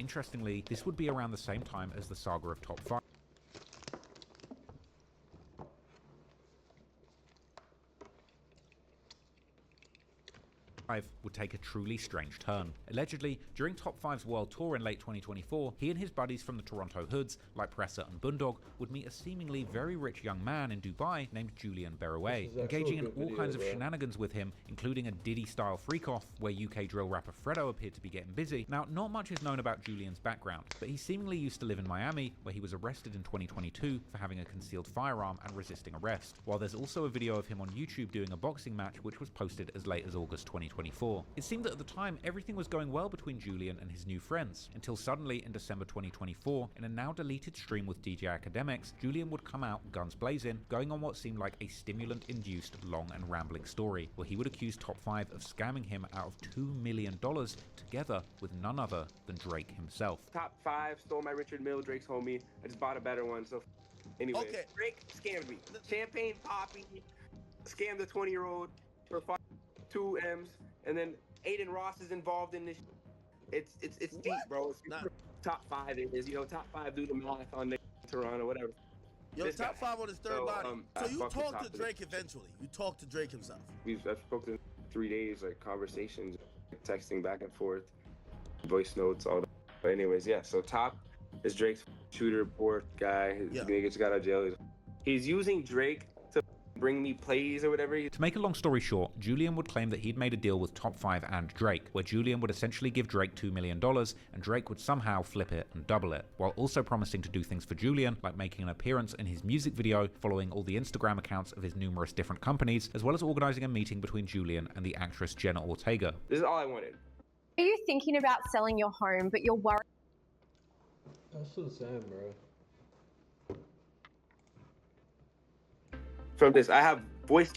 interestingly, this would be around the same time as the saga of Top 5. Would take a truly strange turn. Allegedly, during Top 5's world tour in late 2024, he and his buddies from the Toronto hoods, like Presser and Bundog, would meet a seemingly very rich young man in Dubai named Julian Berouet, engaging in all kinds of shenanigans with him, including a Diddy-style freak-off where UK drill rapper Fredo appeared to be getting busy. Now, not much is known about Julian's background, but he seemingly used to live in Miami, where he was arrested in 2022 for having a concealed firearm and resisting arrest, while there's also a video of him on YouTube doing a boxing match which was posted as late as August 2024. It seemed that at the time everything was going well between Julian and his new friends, until suddenly in December 2024, in a now deleted stream with DJ Academics, Julian would come out guns blazing, going on what seemed like a stimulant-induced long and rambling story, where he would accuse Top 5 of scamming him out of $2 million together with none other than Drake himself. Top 5 stole my Richard Mill, Drake's homie. I just bought a better one, so anyway. Okay. Drake scammed me. Champagne Poppy scammed the 20-year-old for 2 M's. And then Aiden Ross is involved in this. It's deep, bro. It's not Top 5. It is, Top 5 do the math on Toronto, whatever. Yo, This Top guy. 5 on his third body. So you fucking talked top to Drake eventually. You talked to Drake himself. I've spoken to 3 days, like conversations, texting back and forth, voice notes, all that. But anyways, yeah. So Top is Drake's shooter, poor guy. His nigga just got out of jail. He's using Drake to bring me plays or whatever. To make a long story short, Julian would claim that he'd made a deal with Top 5 and Drake, where Julian would essentially give Drake $2 million and Drake would somehow flip it and double it, while also promising to do things for Julian, like making an appearance in his music video, following all the Instagram accounts of his numerous different companies, as well as organizing a meeting between Julian and the actress Jenna Ortega. This is all I wanted. Are you thinking about selling your home, but you're worried? That's insane, bro. From this, I have voice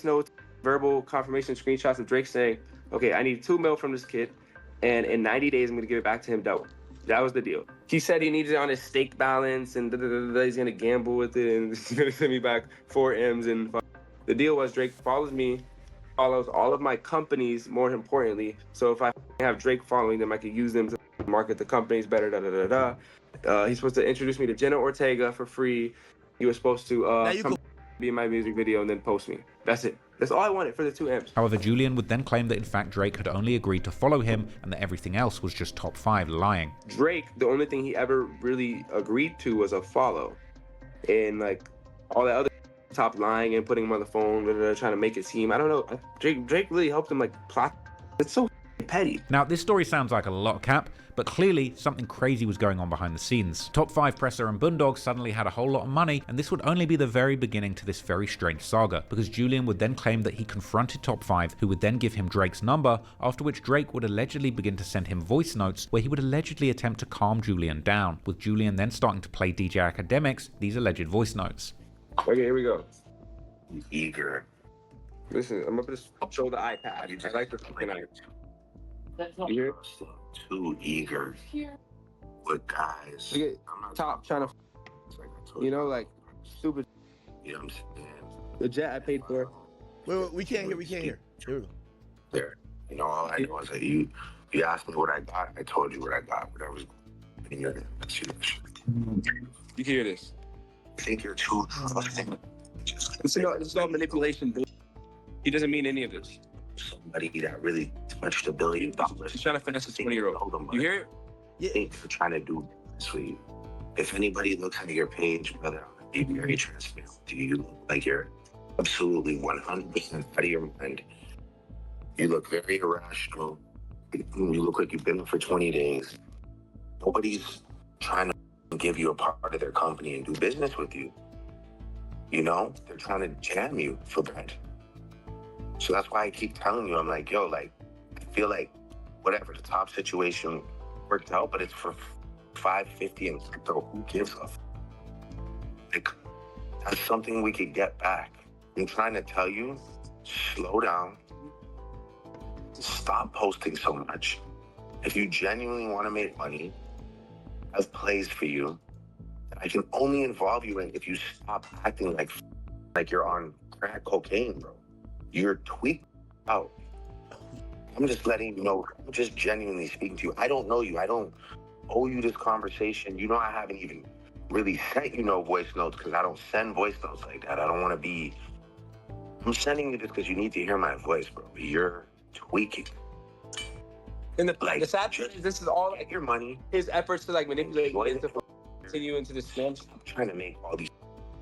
notes, verbal confirmation screenshots of Drake saying, okay, I need $2 million from this kid, and in 90 days I'm gonna give it back to him. That was the deal. He said he needs it on his stake balance, and he's gonna gamble with it, and he's gonna send me back 4 M's. And the deal was Drake follows me, follows all of my companies, more importantly. So if I have Drake following them, I could use them to market the companies better. He's supposed to introduce me to Jenna Ortega for free. He was supposed to come be in my music video and then post me. That's it. That's all I wanted for the 2 M's. However, Julian would then claim that in fact Drake had only agreed to follow him and that everything else was just Top 5 lying. Drake, the only thing he ever really agreed to was a follow. And like all that other Top lying and putting him on the phone, trying to make it seem, I don't know. Drake really helped him like plot. It's so petty. Now, this story sounds like a lot of cap, but clearly something crazy was going on behind the scenes. Top 5 Presser and Bundog suddenly had a whole lot of money, and this would only be the very beginning to this very strange saga, because Julian would then claim that he confronted Top 5, who would then give him Drake's number, after which Drake would allegedly begin to send him voice notes where he would allegedly attempt to calm Julian down, with Julian then starting to play DJ Academics these alleged voice notes. Okay, here we go. Eager. Listen, I'm gonna just show the iPad. I like the fucking iPad. You hear it? Too eager. With guys. Look at Top trying to, like stupid. You know what I'm saying? The jet I paid for. Wait, we can't hear. Here we go. There. All I know is that you asked me what I got. I told you what I got. What I was. And you're gonna see that shit. You can hear this. I think you're too trusting. This is all manipulation. He doesn't mean any of this. Somebody that really touched $1 billion. He's trying to finesse a 20-year-old. You hear it? Yeah. They're trying to do this for you. If anybody looks at your page, brother, be very transparent. Do you look like you're absolutely 100% out of your mind? You look very irrational. You look like you've been there for 20 days. Nobody's trying to give you a part of their company and do business with you. They're trying to jam you for bread. So that's why I keep telling you, I'm like, yo, like, I feel like whatever, the Top situation worked out, but it's for $550 and crypto. Who gives a f? Like, that's something we could get back. I'm trying to tell you, slow down. Stop posting so much. If you genuinely want to make money, I have plays for you. And I can only involve you in if you stop acting like you're on crack cocaine, bro. You're tweaked out. I'm just letting you know, I'm just genuinely speaking to you. I don't know you. I don't owe you this conversation. You know, I haven't even really sent you no voice notes because I don't send voice notes like that. I don't want to be. I'm sending you this because you need to hear my voice, bro. You're tweaking. And the sad thing is, this is all get your money. his efforts to like manipulate you to continue into this scam. I'm trying to make all these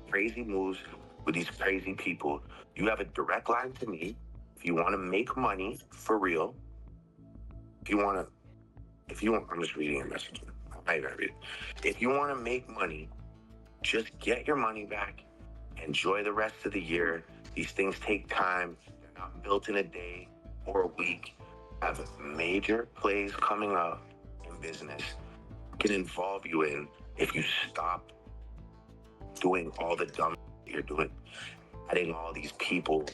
crazy moves with these crazy people. You have a direct line to me. If you want to make money for real, I'm just reading your message. I'm not even read it. If you want to make money, just get your money back. Enjoy the rest of the year. These things take time. They're not built in a day or a week. I have major plays coming up in business. Can involve you in if you stop doing all the dumb you're doing, adding all these people,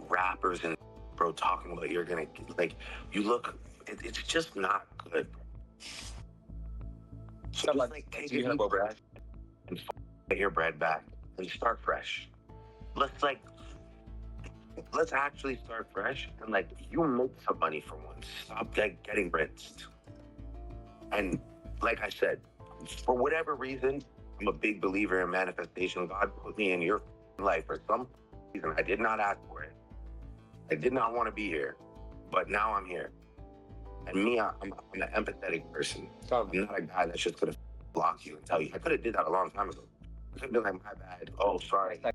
rappers and bro talking about you're gonna like you look. It's just not good. So just like take your bread and get your bread back and start fresh. Let's actually start fresh and like you make some money for once. Stop like getting rinsed. And like I said, for whatever reason, I'm a big believer in manifestation. God put me in your life for some reason. I did not ask for it. I did not want to be here, but now I'm here. And me, I'm an empathetic person. I'm not a guy that's just gonna block you and tell you. I could have did that a long time ago. I could have been like, my bad. Oh, sorry. But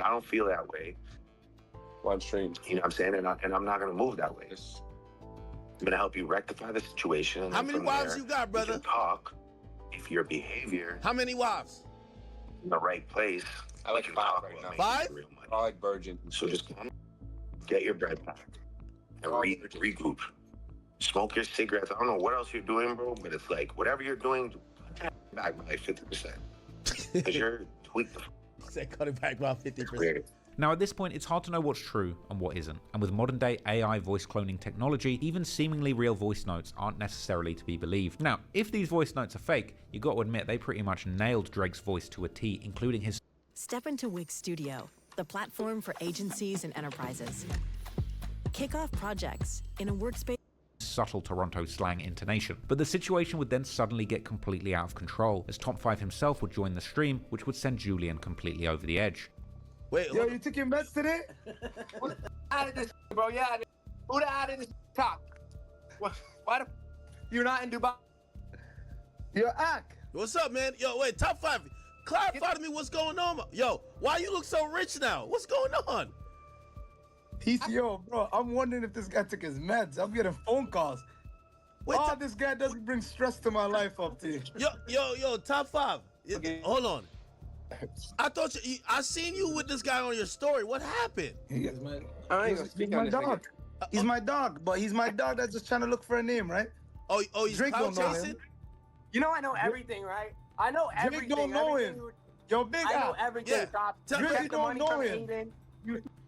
I don't feel that way. One stream. You know what I'm saying? And I'm not gonna move that way. I'm gonna help you rectify the situation. And How many wives you got, brother? We can talk. If your behavior How many wives? in the right place, I like 5 right now. 5? I like virgin. So just come, get your bread back, and regroup. Smoke your cigarettes. I don't know what else you're doing, bro, but it's like whatever you're doing, cut that back by 50%. Because you're tweaked the Said cut it back by 50%. Now at this point, it's hard to know what's true and what isn't, and with modern day AI voice cloning technology, even seemingly real voice notes aren't necessarily to be believed. Now, if these voice notes are fake, you got to admit they pretty much nailed Drake's voice to a T, including his Step into Wix Studio, the platform for agencies and enterprises. Kick off projects in a workspace. Subtle Toronto slang intonation. But the situation would then suddenly get completely out of control, as Top 5 himself would join the stream, which would send Julian completely over the edge. Wait, yo, you took your meds today? Out of this, bro. Yeah. Who the out of this top? Why the you're not in Dubai? Yo, Ak. What's up, man? Yo, wait, Top 5. Clarify to me what's going on. Yo, why you look so rich now? What's going on? Yo, bro, I'm wondering if this guy took his meds. I'm getting phone calls. Wait, this guy doesn't bring stress to my life up to you. Yo, Top 5. Okay. Hold on. I thought I seen you with this guy on your story. What happened? He's my dog. He's my dog, but he's my dog that's just trying to look for a name, right? Oh, he's Drake clout don't know chasing? him. You know I know everything, right? I know everything. Drake don't know him. Yo, big I know Al. everything. Yeah. Stop. Drake don't know him.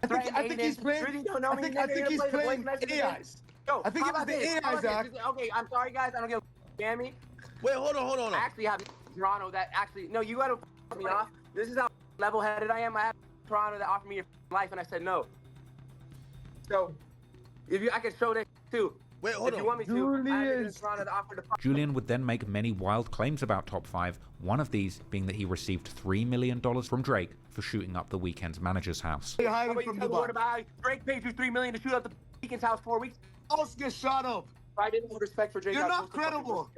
I think he's playing. I think he's playing AIs. Yo, I think it was the AIs, Zach. Okay, I'm sorry, guys. I don't give a damn me. Wait, hold on. I actually have Toronto that actually. No, you gotta f me off. This is how level-headed I am. I have Toronto that offered me your life, and I said no. So, I could show that too. Wait, hold on. If you want me to, I have Toronto that offered to. Julian would then make many wild claims about Top 5, one of these being that he received $3 million from Drake for shooting up the Weeknd's manager's house. How about you tell the word about how Drake paid you $3 million to shoot up the Weeknd's house 4 weeks? Let's get shot up. I didn't have respect for Drake. You're not credible.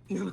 You're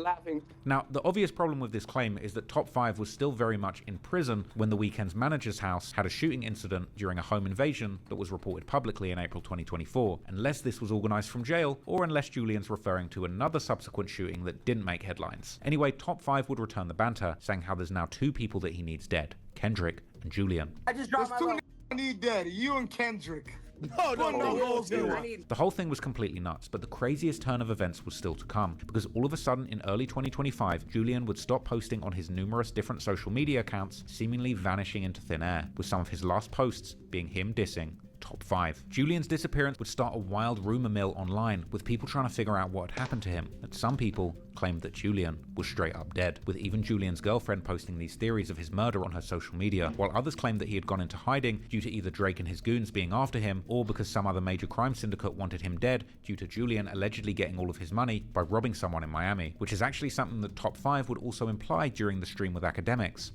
laughing. Now, the obvious problem with this claim is that Top 5 was still very much in prison when the Weeknd's manager's house had a shooting incident during a home invasion that was reported publicly in April 2024, unless this was organised from jail or unless Julian's referring to another subsequent shooting that didn't make headlines. Anyway, Top 5 would return the banter, saying how there's now 2 people that he needs dead, Kendrick and Julian. I just dropped There's 2 I need dead, you and Kendrick. No. The whole thing was completely nuts, but the craziest turn of events was still to come, because all of a sudden in early 2025, Julian would stop posting on his numerous different social media accounts, seemingly vanishing into thin air, with some of his last posts being him dissing Top 5. Julian's disappearance would start a wild rumor mill online, with people trying to figure out what had happened to him, and some people claimed that Julian was straight up dead, with even Julian's girlfriend posting these theories of his murder on her social media, while others claimed that he had gone into hiding due to either Drake and his goons being after him, or because some other major crime syndicate wanted him dead due to Julian allegedly getting all of his money by robbing someone in Miami, which is actually something that Top 5 would also imply during the stream with academics.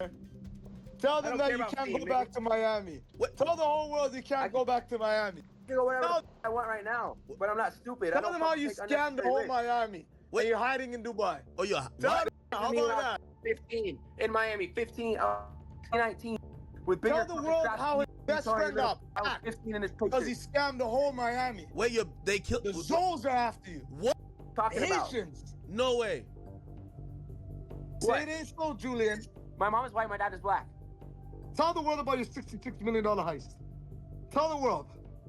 Tell them that you can't go back to Miami. Tell the whole world you can't go back to Miami. You know whatever I want right now, but I'm not stupid. Tell them how you scammed the whole Miami. And you're hiding in Dubai. Oh, yeah. Tell them, how about that? 15 in Miami, 19 with bigger. Tell the world how his best friend up. 15 in this picture. Because he scammed the whole Miami. Wait, they killed the Zoles are after you. What? Talking Haitians. About? No way. Say it ain't so, Julian. My mom is white, my dad is black. Tell the world about your $66 million heist. Tell the world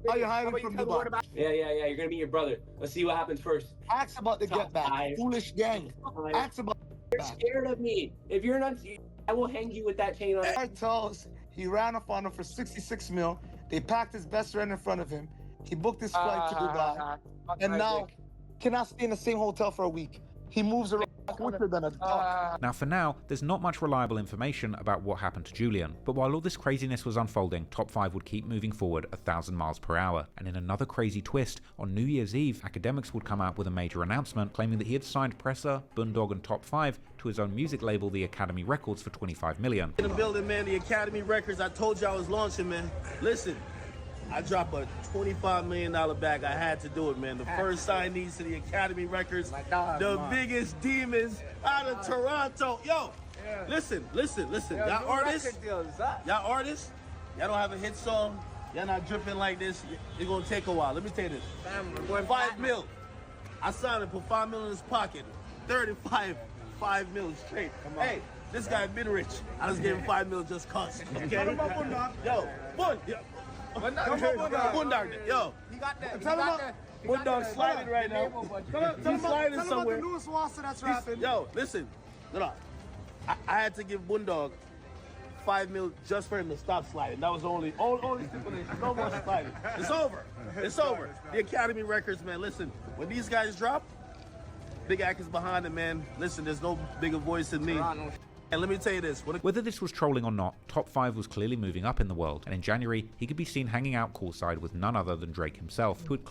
how you're hiding from Dubai. Yeah, you're gonna meet your brother. Let's see what happens first. Ask about the get back. Foolish gang. Ask about You're scared of me. If you're not, I will hang you with that chain on. He tells he ran up on him for 66 mil. They packed his best friend in front of him. He booked his flight to Dubai. And now cannot stay in the same hotel for a week. He moves around quicker than a dog. Now for now, there's not much reliable information about what happened to Julian, but while all this craziness was unfolding, Top 5 would keep moving forward 1,000 miles per hour. And in another crazy twist, on New Year's Eve, academics would come out with a major announcement claiming that he had signed Presser, Boondog and Top 5 to his own music label, the Academy Records, for $25 million. In the building, man, the Academy Records, I told you I was launching, man. Listen, I dropped a $25 million bag. I had to do it, man. The first signees to the Academy Records, the biggest demons out of Toronto. Yo, listen. Y'all artists, y'all don't have a hit song. Y'all not dripping like this. It's gonna take a while. Let me tell you this. 5 mil. I signed him, put 5 mil in his pocket. 35, 5 mil straight. Hey, this guy been rich. I just gave him 5 mil just cause. Okay? Yo, Boondog, yo. He got that. Boondog sliding right now. He's sliding somewhere. The newest monster that's rapping. Yo, listen. No. I had to give Boondog 5 mil just for him to stop sliding. That was only stipulation. No more sliding. It's over. The Academy Records, man. Listen, when these guys drop, Big Ack is behind it, man. Listen, there's no bigger voice than me. And let me tell you this. Whether this was trolling or not, Top 5 was clearly moving up in the world, and in January, he could be seen hanging out courtside with none other than Drake himself, who had